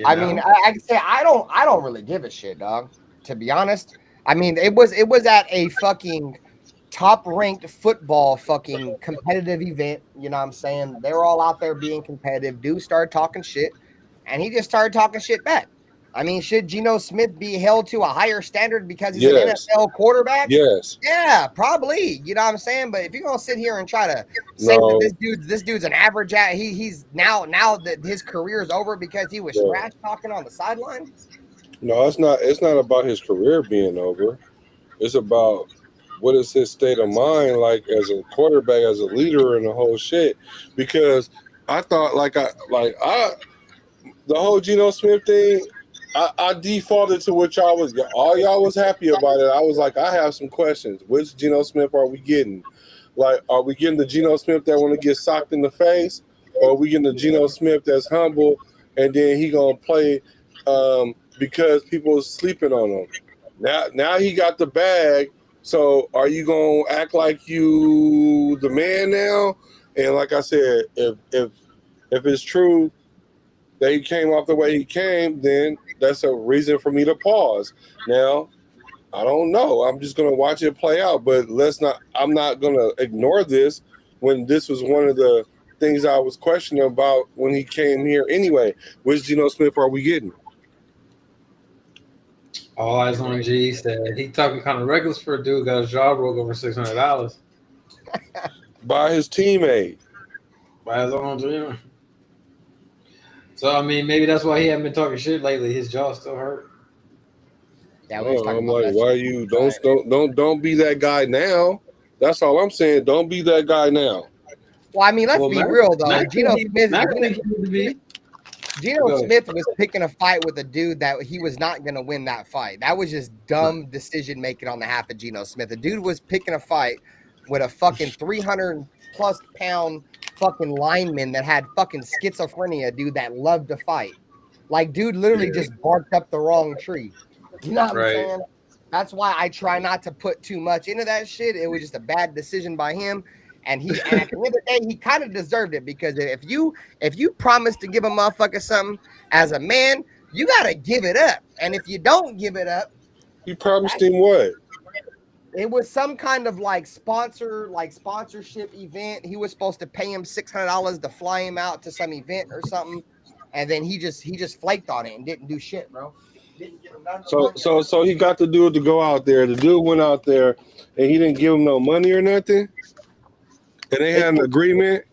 I mean, I can say I don't really give a shit, dog. To be honest, I mean, it was at a fucking top-ranked football fucking competitive event. You know what I'm saying? They were all out there being competitive. Dude started talking shit, and he just started talking shit back. I mean, should Geno Smith be held to a higher standard because he's an NFL quarterback? Yes. Yeah, probably. You know what I'm saying? But if you're gonna sit here and try to say that this dude's an average, he's now that his career is over because he was trash talking on the sideline. No, it's not. It's not about his career being over. It's about what is his state of mind like as a quarterback, as a leader, and the whole shit. Because I thought, the whole Geno Smith thing. I defaulted to what y'all was happy about it. I was like, I have some questions. Which Geno Smith are we getting? Like, are we getting the Geno Smith that want to get socked in the face? Or are we getting the Geno Smith that's humble and then he gonna play because people are sleeping on him? Now he got the bag. So are you gonna act like you the man now? And like I said, if it's true that he came off the way he came, then that's a reason for me to pause. Now, I don't know. I'm just going to watch it play out, but I'm not going to ignore this when this was one of the things I was questioning about when he came here anyway. Which Geno Smith are we getting? All eyes on G said he talking kind of reckless for a dude got his jaw broke over $600 by his teammate. By his own team. So I mean, maybe that's why he hasn't been talking shit lately. His jaw still hurt. Yeah, I'm like, why you don't be that guy now? That's all I'm saying. Don't be that guy now. Well, I mean, let's be real though. Geno Smith was picking a fight with a dude that he was not going to win that fight. That was just dumb decision making on behalf of Geno Smith. The dude was picking a fight with a fucking 300+ pound fucking lineman that had fucking schizophrenia, dude, that loved to fight. Like, dude literally just barked up the wrong tree. You know what I'm saying? That's why I try not to put too much into that shit. It was just a bad decision by him. And at the end of the day, he kind of deserved it because if you promise to give a motherfucker something as a man, you gotta give it up. And if you don't give it up, you promised him what? It was some kind of sponsorship event. He was supposed to pay him $600 to fly him out to some event or something, and then he just flaked on it and didn't do shit, bro. Didn't give him nothing. So he got the dude to go out there. The dude went out there and he didn't give him no money or nothing. And they had an agreement.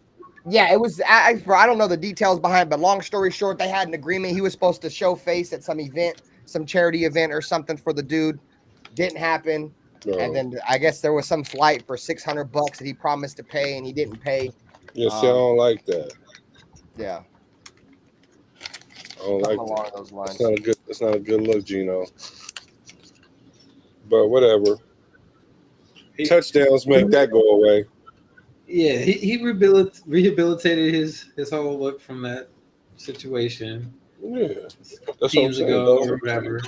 Yeah, it was. I don't know the details behind it, but long story short, they had an agreement. He was supposed to show face at some event, some charity event or something for the dude. Didn't happen. No. And then I guess there was some flight for $600 that he promised to pay and he didn't pay. Yeah, see, I don't like that. Yeah. I don't like that. Those lines. It's not a good look, Geno. But whatever. Touchdowns make that go away. Yeah, he rehabilitated his whole look from that situation. Yeah, that's teams ago or whatever.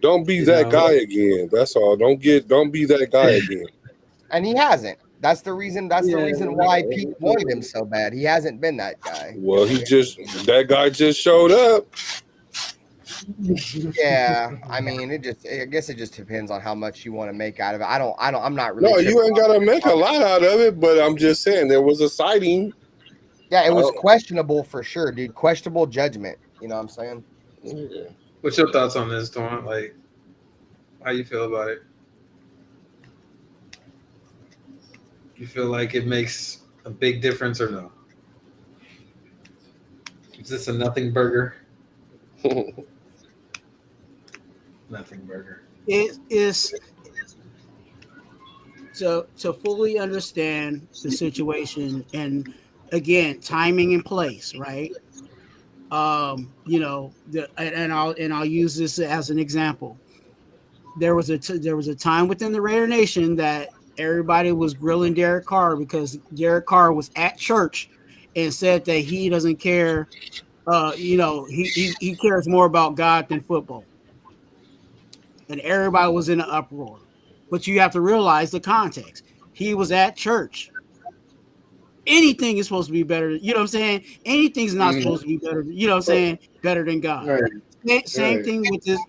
Don't be that guy again. That's all. Don't be that guy again. And he hasn't. That's the reason. That's the reason why Pete wanted him so bad. He hasn't been that guy. Well, that guy just showed up. Yeah, I mean, I guess it just depends on how much you want to make out of it. I'm not really. No, you ain't gotta make a lot out of it, but I'm just saying there was a sighting. Yeah, it was questionable for sure, dude. Questionable judgment. You know what I'm saying? Yeah. What's your thoughts on this, Dawn? Like, how you feel about it? You feel like it makes a big difference or no? Is this a nothing burger? Nothing burger. It is to fully understand the situation, and again, timing and place, right? You know, and I'll use this as an example. There was a time within the Raider Nation that everybody was grilling Derek Carr because Derek Carr was at church and said that he doesn't care. You know, he cares more about God than football, and everybody was in an uproar. But you have to realize the context. He was at church. Anything is supposed to be better. You know what I'm saying? Anything's not supposed to be better. You know what I'm saying? Better than God. Right. Same thing with this.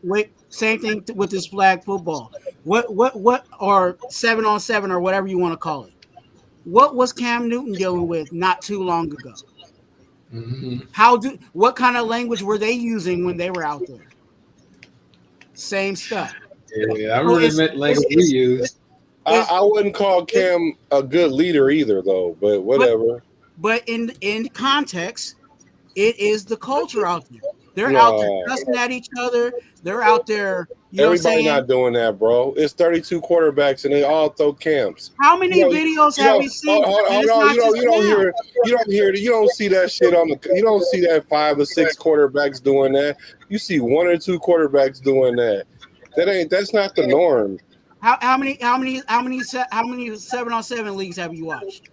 Same thing with this flag football. What or 7-on-7 or whatever you want to call it. What was Cam Newton dealing with not too long ago? What kind of language were they using when they were out there? Same stuff. Yeah, I remember the language we used. I wouldn't call Cam a good leader either, though. But whatever. But in context, it is the culture out there. They're out there cussing at each other. They're out there. You know Everybody not doing that, bro. It's 32 quarterbacks, and they all throw camps. How many videos have we seen? You don't see that shit on the. You don't see that 5 or 6 quarterbacks doing that. You see 1 or 2 quarterbacks doing that. That's not the norm. How many 7-on-7 leagues have you watched?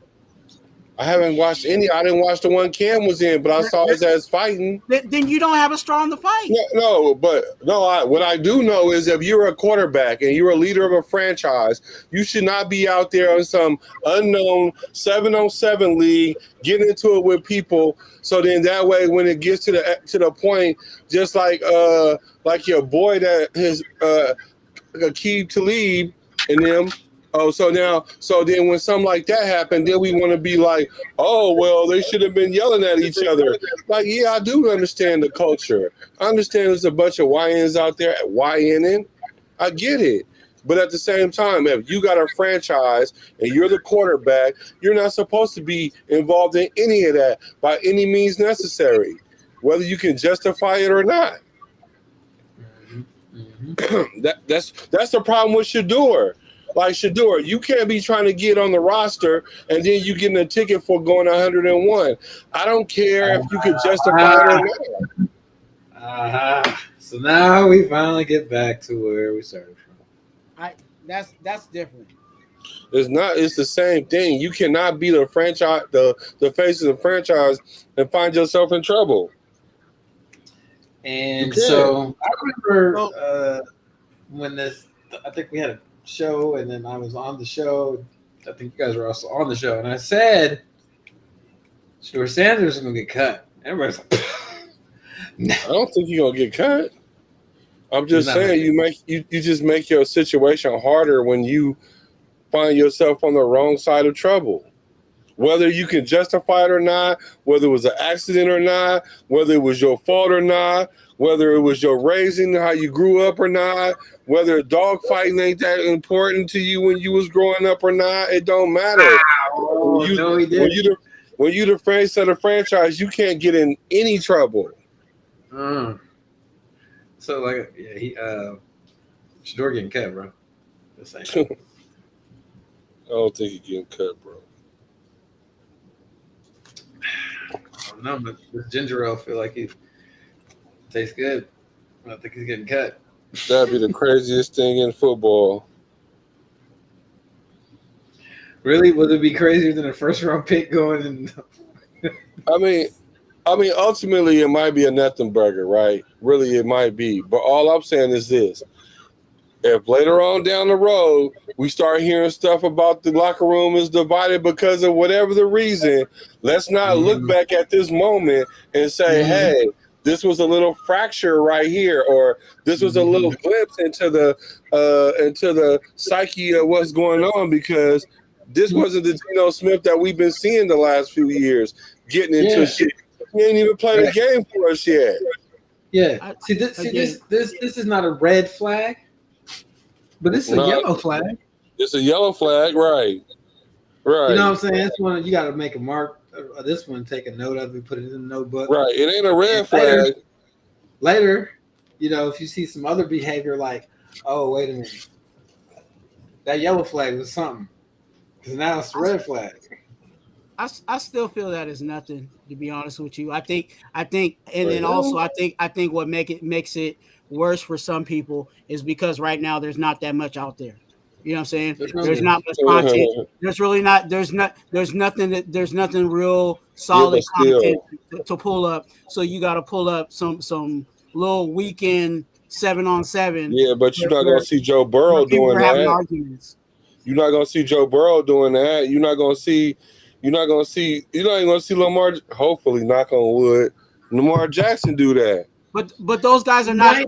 I haven't watched any. I didn't watch the one Cam was in, but I saw his ass fighting. Then you don't have a strong to fight. What I do know is if you're a quarterback and you're a leader of a franchise, you should not be out there on some unknown 7-on-7 league getting into it with people. So then that way, when it gets to the point, just like your boy that his Aqib Talib and them. So then when something like that happened, then we want to be like, oh, well, they should have been yelling at each other. Like, yeah, I do understand the culture. I understand there's a bunch of YNs out there YNing. I get it. But at the same time, if you got a franchise and you're the quarterback, you're not supposed to be involved in any of that by any means necessary, whether you can justify it or not. That's the problem with Shador. Like Shador, you can't be trying to get on the roster and then you getting a ticket for going 101. I don't care if you could justify it or not. So now we finally get back to where we started from. That's different. It's not. It's the same thing. You cannot be the franchise, the face of the franchise, and find yourself in trouble. And so I remember when I think we had a show, and then I was on the show. I think you guys were also on the show, and I said, "Stuart Sanders is going to get cut." Everybody's like, "No, I don't think you're going to get cut." I'm just saying you just make your situation harder when you find yourself on the wrong side of trouble. Whether you can justify it or not, whether it was an accident or not, whether it was your fault or not, whether it was your raising, how you grew up or not, whether dog fighting ain't that important to you when you was growing up or not, it don't matter. When you the face of the franchise, you can't get in any trouble. So Shador getting cut, bro. Just saying. I don't think he's getting cut, bro. No, but this ginger ale feel like he tastes good. I don't think he's getting cut. That'd be the craziest thing in football. Really? Would it be crazier than a first round pick going in? I mean, ultimately it might be a nothing burger, right? Really, it might be. But all I'm saying is this. If later on down the road we start hearing stuff about the locker room is divided because of whatever the reason, let's not look back at this moment and say, hey, this was a little fracture right here, or this was a little glimpse into the psyche of what's going on, because this wasn't the Geno Smith that we've been seeing the last few years getting into shit. He ain't even played a game for us yet. Yeah. This is not a red flag, but it's a yellow flag. It's a yellow flag, right? Right. You know what I'm saying? This one you got to make a mark. This one, take a note of it, put it in the notebook. Right. It ain't a red flag. Later, if you see some other behavior like, oh, wait a minute, that yellow flag was something, because now it's a red flag. I still feel that is nothing, to be honest with you. I think, and then also I think what makes it worse for some people is because right now there's not that much out there. You know what I'm saying? There's not much content. There's really not. There's nothing real solid content to pull up. So you got to pull up some little weekend 7-on-7. Yeah, but you're not gonna see Joe Burrow doing that. Arguments. You're not gonna see Joe Burrow doing that. You're not even gonna see Lamar. Hopefully, knock on wood, Lamar Jackson do that. But those guys are not.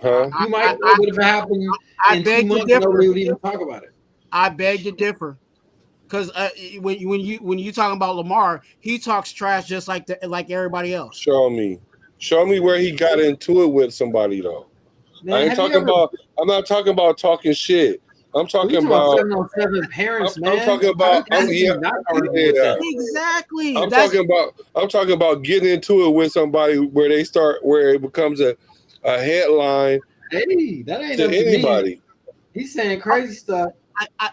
Huh? You might know what if it happened in 2 months, nobody would even talk about it. I beg to differ, because when you talking about Lamar, he talks trash just like everybody else. Show me where he got into it with somebody though. Man, I'm not talking about talking shit. I'm talking about 7-on-7 parents, man. I'm talking about exactly. I'm talking about getting into it with somebody where it becomes a headline. Hey, that ain't to anybody. He's saying crazy stuff. I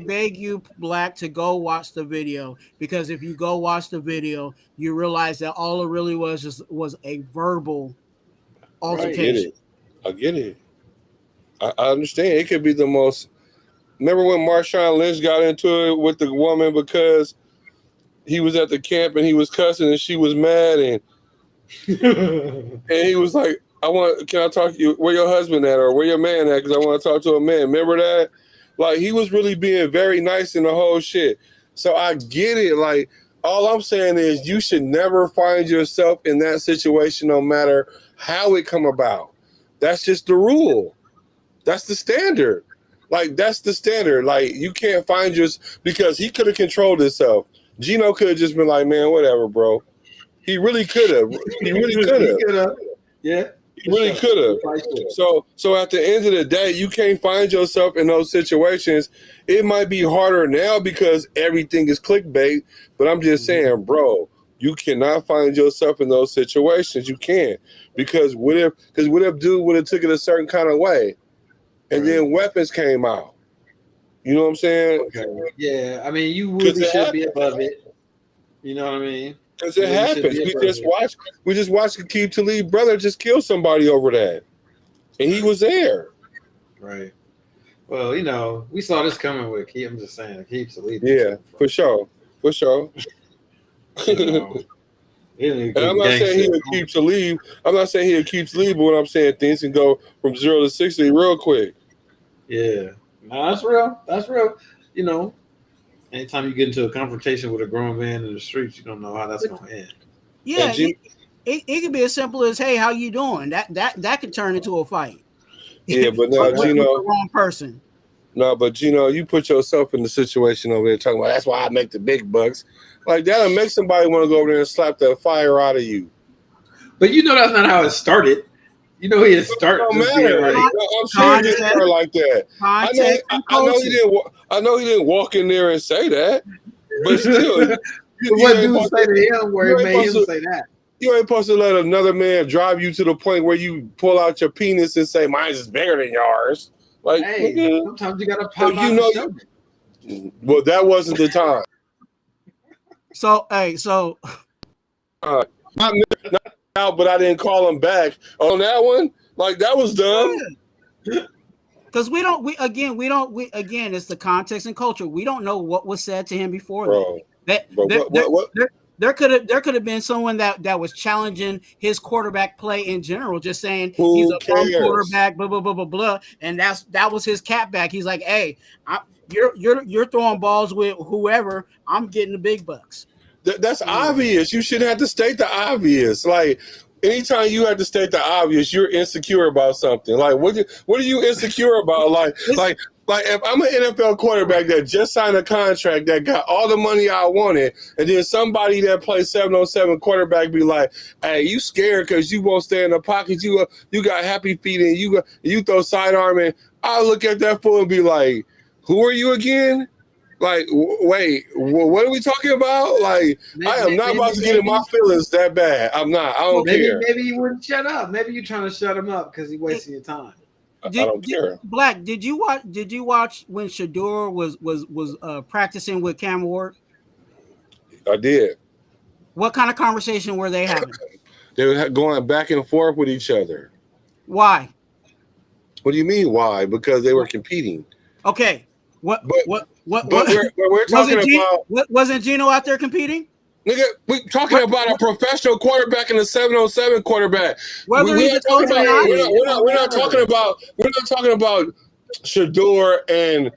beg you, Black, to go watch the video, because if you go watch the video, you realize that all it really was a verbal altercation. I get it. I understand. It could be the most. Remember when Marshawn Lynch got into it with the woman because he was at the camp and he was cussing and she was mad and he was like, can I talk to you? Where your husband at, or where your man at? Because I want to talk to a man. Remember that? Like, he was really being very nice in the whole shit. So I get it. Like, all I'm saying is you should never find yourself in that situation, no matter how it come about. That's just the rule. That's the standard. Like, that's the standard. Like, you can't find because he could have controlled himself. Gino could have just been like, man, whatever, bro. He really could have. He really could have. Yeah. He really could have. So at the end of the day, you can't find yourself in those situations. It might be harder now because everything is clickbait, but I'm just saying, bro, you cannot find yourself in those situations. You can't. Because what if dude would have took it a certain kind of way and then weapons came out? You know what I'm saying? Okay. Yeah. I mean, you really should be above it. You know what I mean? Because it happens. We just watched Aqib Talib brother just kill somebody over that. And he was there. Right. Well, we saw this coming with Aqib. I'm just saying, Aqib Talib. Yeah, for sure. And I'm not saying he'll keep Talib. I'm not saying he'll keep Talib, but what I'm saying, things can go from 0 to 60 real quick. Yeah. No, that's real. That's real. Anytime you get into a confrontation with a grown man in the streets, you don't know how that's going to end. Yeah, it could be as simple as, "Hey, how you doing?" That could turn into a fight. Yeah, but no, Gino, the wrong person. No, but Gino, you put yourself in the situation over there talking about that's why I make the big bucks. Like, that'll make somebody want to go over there and slap the fire out of you. But that's not how it started. He didn't start. It don't matter. I'm sure he didn't start like that. I know he didn't walk in there and say that, but still. What dude say to him where it made him say that? You ain't supposed to let another man drive you to the point where you pull out your penis and say, "Mine is bigger than yours." Like, hey, sometimes you gotta pop out. Well, that wasn't the time. Not out, but I didn't call him back on that one. Like, that was dumb. Because it's the context and culture. We don't know what was said to him before that. There could have been someone that was challenging his quarterback play in general, just saying he's a bum quarterback, blah blah blah blah blah, and that was his catback. He's like, "Hey, you're throwing balls with whoever. I'm getting the big bucks." That's obvious. You shouldn't have to state the obvious. Like, anytime you have to state the obvious, you're insecure about something. Like, what are you insecure about? Like Like, if I'm an NFL quarterback that just signed a contract that got all the money I wanted, and then somebody that plays 7-on-7 quarterback be like, "Hey, you scared because you won't stay in the pocket. You got happy feet and you throw sidearm." And I look at that fool and be like, "Who are you again? Like, wait, what are we talking about? Like, I am not about to get in my feelings that bad. I'm not. I don't care. Maybe you wouldn't shut up. Maybe you're trying to shut him up because he's wasting your time. I don't care. Black, did you watch when Shador was practicing with Cam Ward? I did. What kind of conversation were they having? They were going back and forth with each other. Why? What do you mean? Why? Because they were competing. Okay. What we're talking about. Wasn't Gino out there competing? Nigga, we're talking about a professional quarterback and a 7-on-7 quarterback. We're not talking about Shador and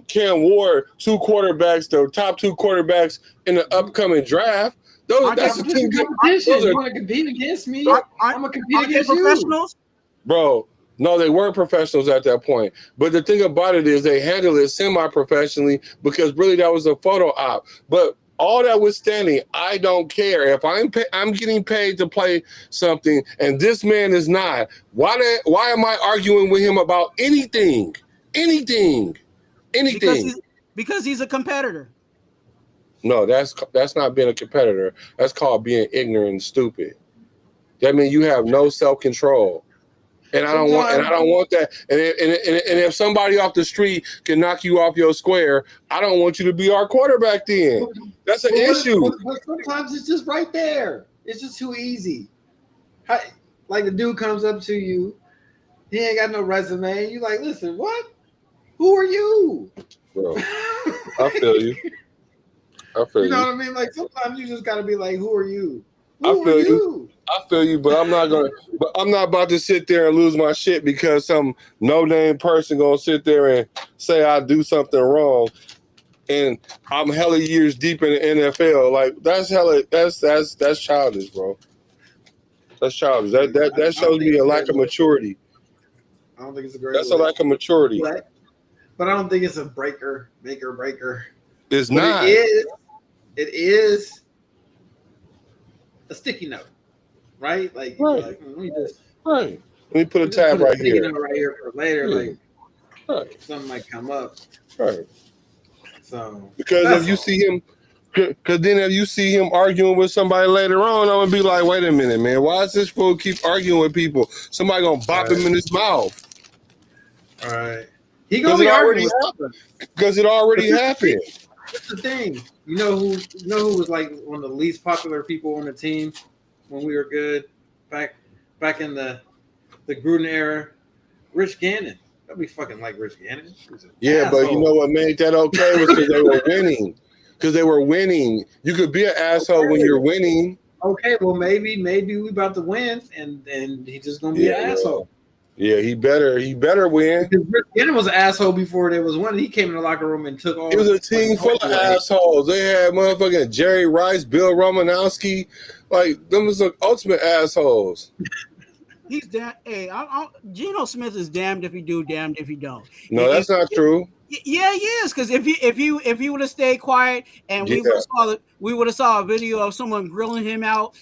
Cam Ward, two quarterbacks, the top two quarterbacks in the upcoming draft. That's a team competition. You want to compete against me? I'm gonna compete against professionals? Bro. No, they weren't professionals at that point. But the thing about it is they handled it semi-professionally because really that was a photo op. But all that withstanding, I don't care. If I'm getting paid to play something and this man is not, why am I arguing with him about anything? Anything. Because he's a competitor. No, that's not being a competitor. That's called being ignorant and stupid. That means you have no self-control. And I don't want that. And if somebody off the street can knock you off your square, I don't want you to be our quarterback then. That's an issue. But sometimes it's just right there. It's just too easy. Like the dude comes up to you, he ain't got no resume. You like, listen, what? Who are you? Bro, I feel you. You know what I mean? Like sometimes you just gotta be like, who are you? I feel you, but I'm not about to sit there and lose my shit because some no-name person gonna sit there and say I do something wrong, and I'm hella years deep in the NFL. Like that's childish, bro. That's childish. That shows me a lack of maturity. I don't think it's a great. That's a lack of maturity. But I don't think it's a make or breaker. It's not. It is a sticky note, right? Like let me put a tab right here. Note right here for later, something might come up. Right. So because if you see him arguing with somebody later on, I'm gonna be like, wait a minute, man, why is this fool keep arguing with people? Somebody gonna bop him in his mouth. All right. He gonna be arguing because it already happened. That's the thing. You know who was like one of the least popular people on the team when we were good back in the Gruden era? Rich Gannon. That'd be fucking like Rich Gannon. Yeah, but you know what made that okay was because they were winning. Because they were winning. You could be an asshole when you're winning. Okay, well maybe we about to win and he's just gonna be an asshole. Yeah, he better win. Because Rick Gannon was an asshole before they was winning. He came in the locker room and took all. It was a team full of assholes. They had motherfucking Jerry Rice, Bill Romanowski. Like, them was the ultimate assholes. He's damn. Hey, Geno Smith is damned if he do, damned if he don't. No, that's not true. Yeah, he is. Because if you would have stayed quiet and we would have saw a video of someone grilling him out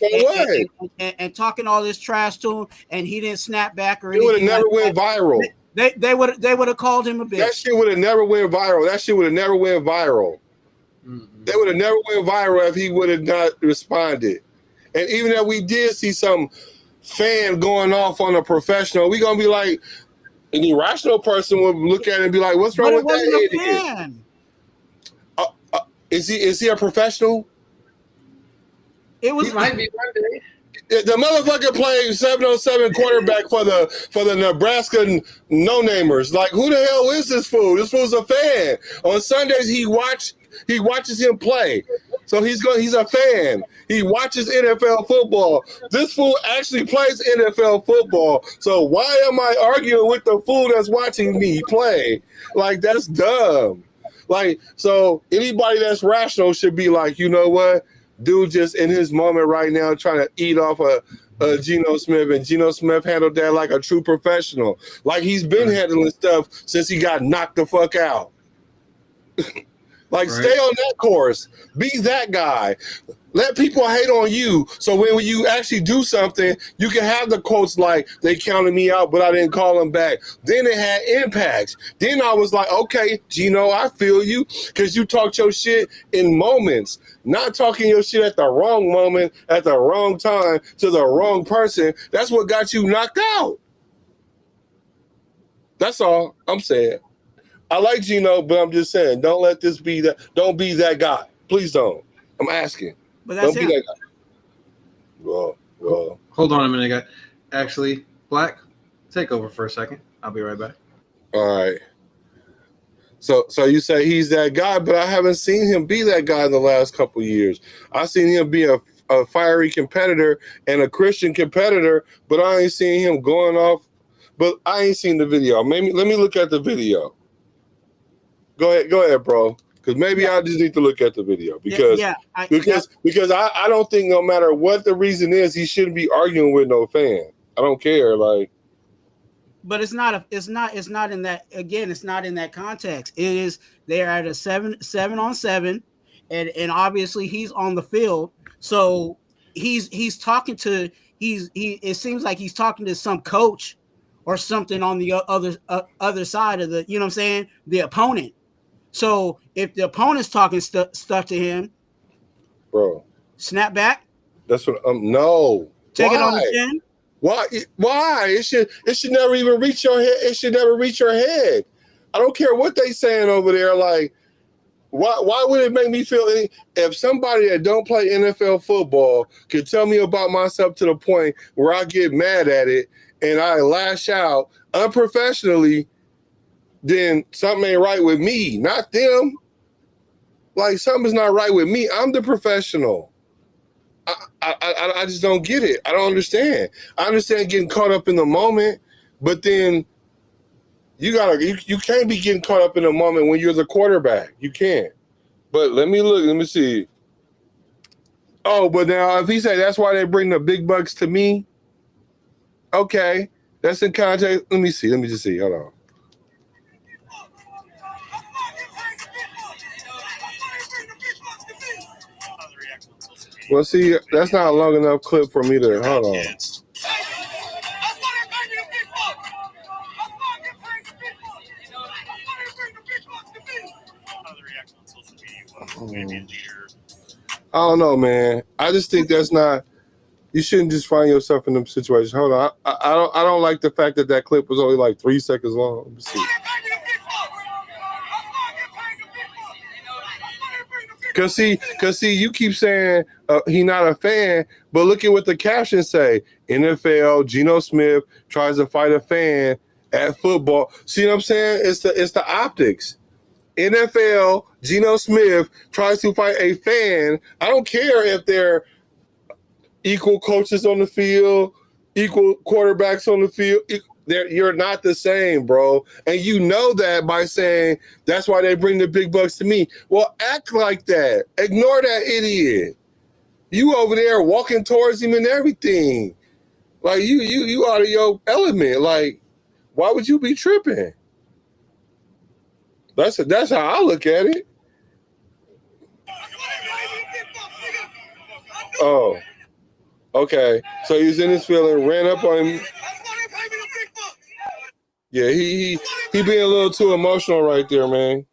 and talking all this trash to him, and he didn't snap back or anything. It would have never went viral. They would have called him a bitch. That shit would have never went viral. Mm-hmm. They would have never went viral if he would have not responded. And even if we did see some fan going off on a professional, we gonna be like, an irrational person would look at it and be like, "What's wrong with that idiot?" Is he a professional? He might be one day. The motherfucker played 7-on-7 quarterback for the Nebraska no-namers. Like, who the hell is this fool? This fool's a fan. On Sundays he watches him play. So he's a fan. He watches NFL football. This fool actually plays NFL football. So why am I arguing with the fool that's watching me play? Like, that's dumb. Like, so anybody that's rational should be like, you know what? Dude just in his moment right now trying to eat off Geno Smith, and Geno Smith handled that like a true professional. Like he's been handling stuff since he got knocked the fuck out. Like, stay on that course. Be that guy. Let people hate on you. So when you actually do something, you can have the quotes like, they counted me out, but I didn't call them back. Then it had impacts. Then I was like, okay, Gino, I feel you. Because you talked your shit in moments. Not talking your shit at the wrong moment, at the wrong time, to the wrong person. That's what got you knocked out. That's all I'm saying. I like Gino, but I'm just saying, don't let this be that. Don't be that guy. Please don't. I'm asking. But that's don't be that guy. Well. Hold on a minute, guy. Actually, Black, take over for a second. I'll be right back. All right. So you say he's that guy, but I haven't seen him be that guy in the last couple of years. I've seen him be a fiery competitor and a Christian competitor, but I ain't seen him going off. But I ain't seen the video. Maybe let me look at the video. Go ahead, bro. Because maybe I just need to look at the video because I don't think no matter what the reason is, he shouldn't be arguing with no fan. I don't care, like. But it's not in that, again, it's not in that context. It is they're at a 7-on-7, and obviously he's on the field, so he's talking to it seems like he's talking to some coach or something on the other side of the, you know what I'm saying, the opponent. So if the opponent's talking stuff to him, bro, snap back. That's what no. Take it on the chin. Why? It should never even reach your head. It should never reach your head. I don't care what they saying over there. Like, why would it make me feel if somebody that don't play NFL football could tell me about myself to the point where I get mad at it and I lash out unprofessionally, then something ain't right with me, not them. Like, something's not right with me. I'm the professional. I just don't get it. I don't understand. I understand getting caught up in the moment, but then you can't be getting caught up in the moment when you're the quarterback. You can't. But let me look. Let me see. Oh, but now if he say that's why they bring the big bucks to me, okay, that's in context. Let me see. Let me just see. Hold on. Well, see, that's not a long enough clip for me to hold on. I don't know, man. I just think that's not. You shouldn't just find yourself in them situations. Hold on, I don't like the fact that clip was only like 3 seconds long. Let me see. Cause see, you keep saying he not a fan, but look at what the captions say. NFL, Geno Smith tries to fight a fan at football. See what I'm saying? It's the optics. NFL, Geno Smith tries to fight a fan. I don't care if they're equal coaches on the field, equal quarterbacks on the field. You're not the same, bro. And you know that by saying that's why they bring the big bucks to me. Well, act like that. Ignore that idiot. You over there walking towards him and everything. Like you out of your element. Like, why would you be tripping? That's how I look at it. Oh, okay. So he's in his feeling, ran up on him. Yeah, he being a little too emotional right there, man.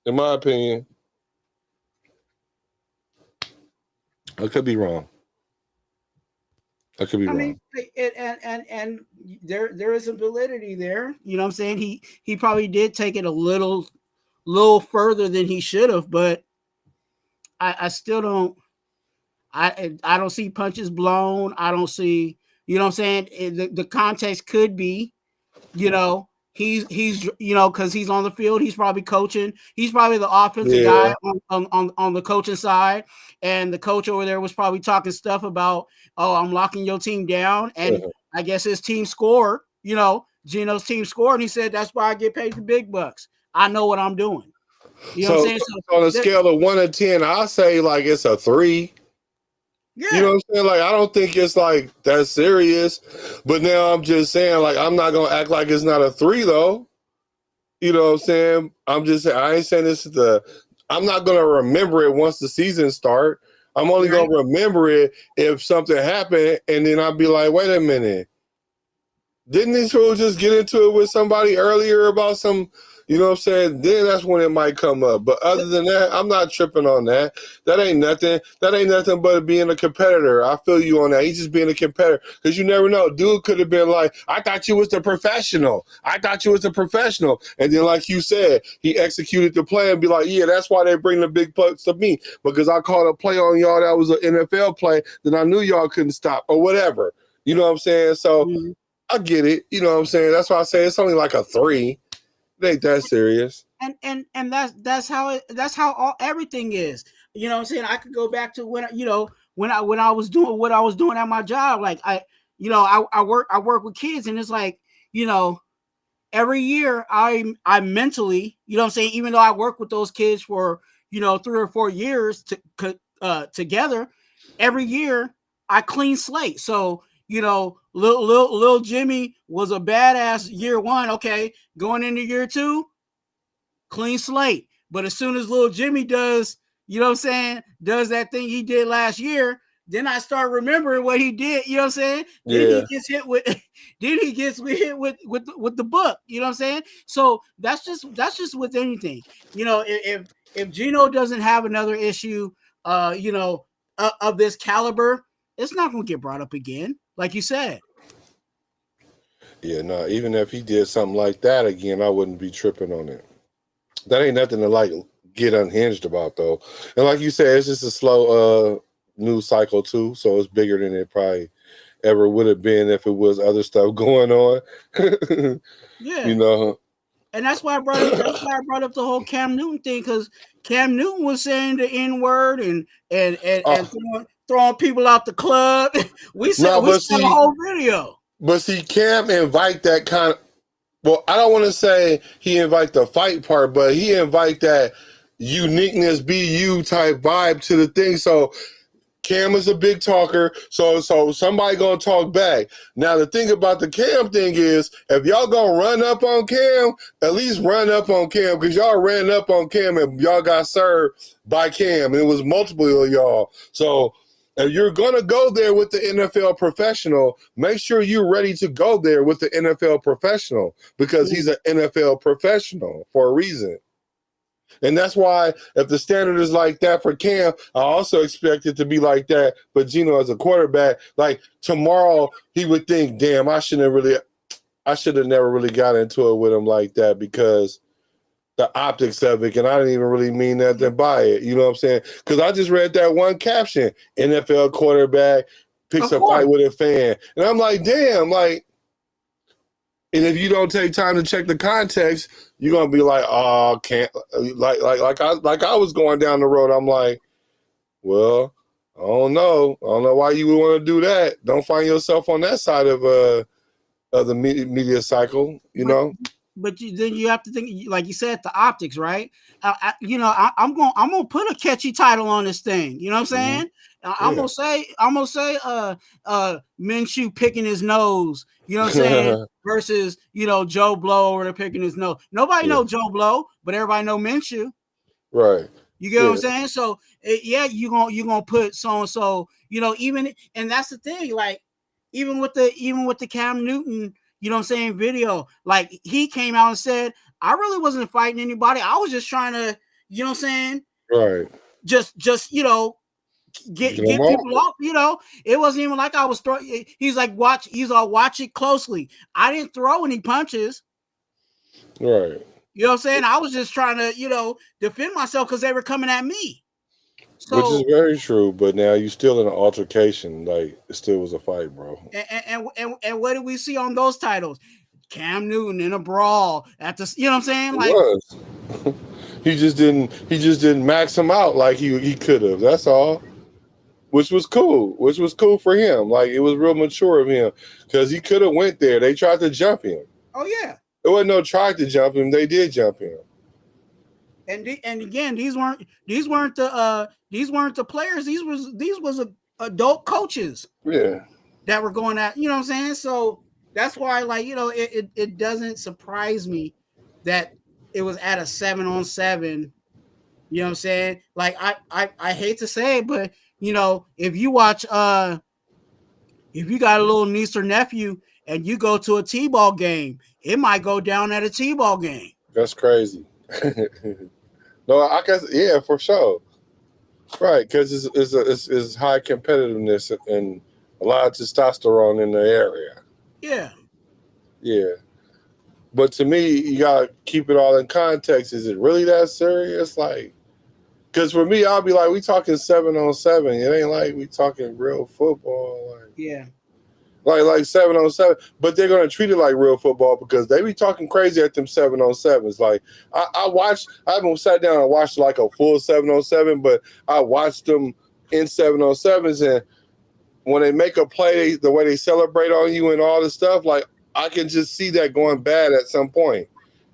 In my opinion. I could be wrong. I mean, and there is some validity there. You know what I'm saying? He probably did take it a little further than he should have, but I still don't. I don't see punches blown. I don't see. You know what I'm saying? The context could be. You know, he's you know, because he's on the field, he's probably coaching. He's probably the offensive guy on the coaching side, and the coach over there was probably talking stuff about, oh, I'm locking your team down, and I guess his team scored. You know, Geno's team scored, and he said that's why I get paid the big bucks. I know what I'm doing. You know what I'm saying? So on a scale of 1 to 10, I'll say like it's a 3. You know what I'm saying? Like, I don't think it's like that serious. But now I'm just saying, like, I'm not gonna act like it's not a 3 though. You know what I'm saying? I'm just saying, I ain't saying this is I'm not gonna remember it once the season start. I'm only gonna remember it if something happened, and then I'll be like, wait a minute. Didn't these people just get into it with somebody earlier about some, you know what I'm saying? Then that's when it might come up. But other than that, I'm not tripping on that. That ain't nothing. That ain't nothing but being a competitor. I feel you on that. He's just being a competitor. Because you never know. Dude could have been like, I thought you was the professional. I thought you was the professional. And then like you said, he executed the play and be like, yeah, that's why they bring the big bucks to me. Because I called a play on y'all that was an NFL play that I knew y'all couldn't stop or whatever. You know what I'm saying? So I get it. You know what I'm saying? That's why I say it's only like a 3. It ain't that serious. And that's how everything is. You know what I'm saying? I could go back to when I was doing what I was doing at my job. Like I work with kids, and it's like, every year I mentally, you know what I'm saying, even though I work with those kids for 3 or 4 years together, every year I clean slate. So Lil Jimmy was a badass year 1. Okay, going into year 2, clean slate. But as soon as Lil Jimmy does, you know what I'm saying, does that thing he did last year, then I start remembering what he did. You know what I'm saying? Yeah. Then he gets hit with the book. You know what I'm saying? So that's just with anything. If Gino doesn't have another issue, of this caliber, it's not going to get brought up again, like you said. Yeah, no, even if he did something like that again, I wouldn't be tripping on it. That ain't nothing to like get unhinged about though. And like you said, it's just a slow news cycle too, so it's bigger than it probably ever would have been if it was other stuff going on. Yeah. And that's why I brought up the whole Cam Newton thing, because Cam Newton was saying the N-word and throwing people out the club. we saw the whole video. But see, Cam invite that kind of, well, I don't want to say he invite the fight part, but he invite that uniqueness, be you type vibe to the thing. So Cam is a big talker, so somebody gonna talk back. Now the thing about the Cam thing is, if y'all gonna run up on Cam, at least run up on Cam, because y'all ran up on Cam and y'all got served by Cam, and it was multiple of y'all. So if you're gonna go there with the NFL professional, make sure you're ready to go there with the NFL professional, because he's an NFL professional for a reason. And that's why if the standard is like that for Cam, I also expect it to be like that for Gino as a quarterback. Like tomorrow, he would think, damn, I should have never really got into it with him like that, because the optics of it, and I didn't even really mean nothing by it. You know what I'm saying? Because I just read that one caption, NFL quarterback picks a fight with a fan. And I'm like, damn, like, and if you don't take time to check the context, you're gonna be like, oh, can't like I was going down the road. I'm like, well, I don't know why you would want to do that. Don't find yourself on that side of the media cycle, you know. But then you have to think, like you said, the optics, right? I'm gonna put a catchy title on this thing. You know what I'm saying? I'm gonna say, Minshew picking his nose. You know what I'm saying? Versus, Joe Blow over there picking his nose. Nobody know Joe Blow, but everybody know Minshew. Right. You get what I'm saying? So you're gonna put so and so. Even, and that's the thing. Like even with the Cam Newton, you know what I'm saying, video, like he came out and said, I really wasn't fighting anybody. I was just trying to, you know what I'm saying? Right. Just get people off, It wasn't even like I was throwing. He's like, watch it closely. I didn't throw any punches. Right. You know what I'm saying? I was just trying to, defend myself because they were coming at me. So, which is very true, but now you still in an altercation. Like it still was a fight, bro. And what did we see on those titles? Cam Newton in a brawl at the, you know what I'm saying? Like, it was. he just didn't max him out like he could have. That's all. Which was cool. Which was cool for him. Like it was real mature of him, because he could have went there. They tried to jump him. Oh yeah. There wasn't no try to jump him. They did jump him. And again, these weren't the players. These was adult coaches Yeah. that were going at, you know what I'm saying? So that's why, like, you know, it doesn't surprise me that it was at a 7-on-7. You know what I'm saying? Like, I hate to say it, but you know, if you watch if you got a little niece or nephew and you go to a T-ball game, it might go down at a T-ball game. That's crazy. No, I guess, yeah, for sure. Right, because it's high competitiveness and a lot of testosterone in the area. Yeah. Yeah. But to me, you got to keep it all in context. Is it really that serious? Like, because for me, I'll be like, we talking 7-on-7. It ain't like we talking real football. Like, Yeah. like 7-on-7. But they're going to treat it like real football because they be talking crazy at them 7-on-7s. Like, I haven't sat down and watched like a full 7-on-7, but I watched them in 7-on-7s. And when they make a play, the way they celebrate on you and all this stuff, like, I can just see that going bad at some point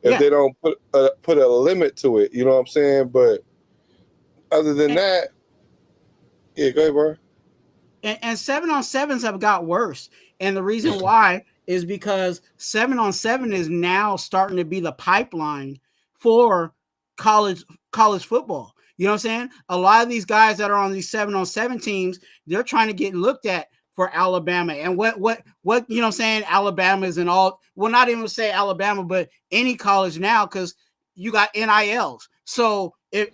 if they don't put a limit to it. You know what I'm saying? But other than that, yeah, go ahead, bro. And 7-on-7s have got worse. And the reason why is because 7-on-7 is now starting to be the pipeline for college football. You know what I'm saying? A lot of these guys that are on these 7-on-7 teams, they're trying to get looked at for Alabama. And what you know what I'm saying? Alabama is in all, well, not even say Alabama, but any college now, because you got NILs. So if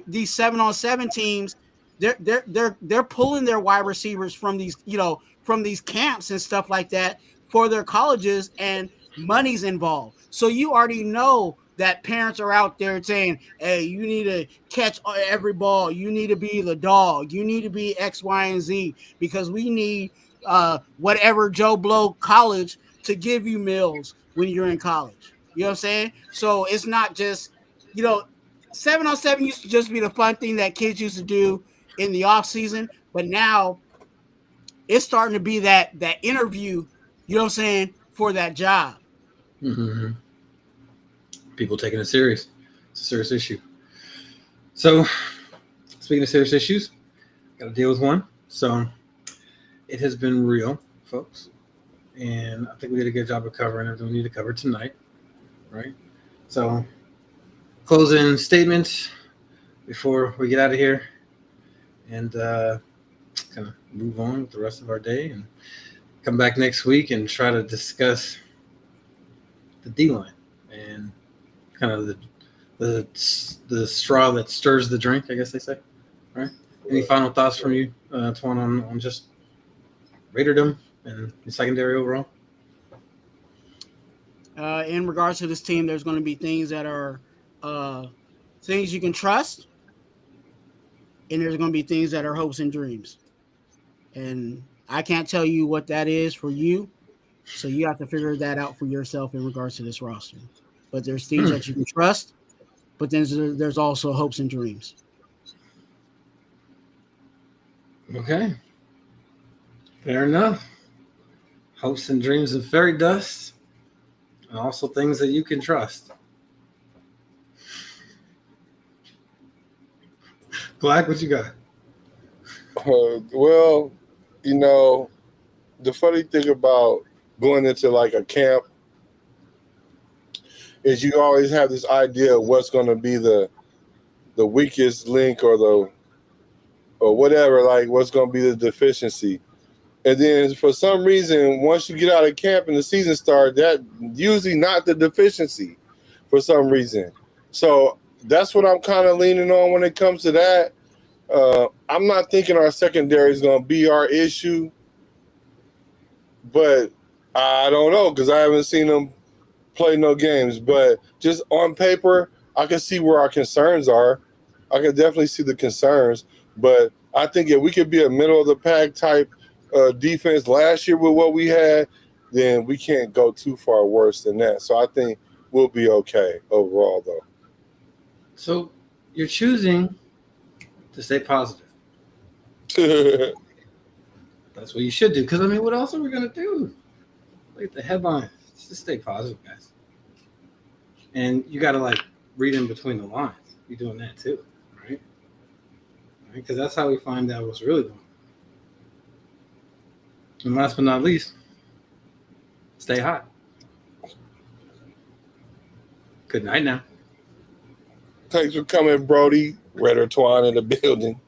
these 7-on-7 teams, they're pulling their wide receivers from these, you know, from these camps and stuff like that for their colleges, and money's involved. So you already know that parents are out there saying, hey, you need to catch every ball. You need to be the dog. You need to be X, Y, and Z, because we need whatever Joe Blow college to give you meals when you're in college. You know what I'm saying? So it's not just, you know, 7-on-7 used to just be the fun thing that kids used to do in the off season, but now it's starting to be that interview, you know what I'm saying, for that job. Mm-hmm. People taking it serious. It's a serious issue. So, speaking of serious issues, got to deal with one. So, it has been real, folks, and I think we did a good job of covering everything we need to cover tonight, right? So, closing statements before we get out of here, and kind of move on with the rest of our day, and come back next week and try to discuss the D-line and kind of the straw that stirs the drink, I guess they say, right? Any final thoughts from you, Twan, on just Raiderdom and the secondary overall? In regards to this team, there's going to be things that are things you can trust, and there's going to be things that are hopes and dreams. And I can't tell you what that is for you, so you have to figure that out for yourself in regards to this roster. But there's things that you can trust, but then there's also hopes and dreams. Okay. Fair enough. Hopes and dreams of fairy dust, and also things that you can trust. Black, what you got? Well, you know, the funny thing about going into like a camp is you always have this idea of what's going to be the weakest link or whatever, like what's going to be the deficiency. And then for some reason, once you get out of camp and the season starts, that usually not the deficiency for some reason. So that's what I'm kind of leaning on when it comes to that. I'm not thinking our secondary is going to be our issue, but I don't know because I haven't seen them play no games. But just on paper, I can see where our concerns are. I can definitely see the concerns. But I think if we could be a middle of the pack type defense last year with what we had, then we can't go too far worse than that. So I think we'll be okay overall, though. So you're choosing to stay positive. That's what you should do. Because, I mean, what else are we going to do? Look at the headline. Just stay positive, guys. And you got to, like, read in between the lines. You're doing that, too, right? Because that's how we find out what's really going on. And last but not least, stay hot. Good night now. Thanks for coming, Brody. Raider Twan in the building.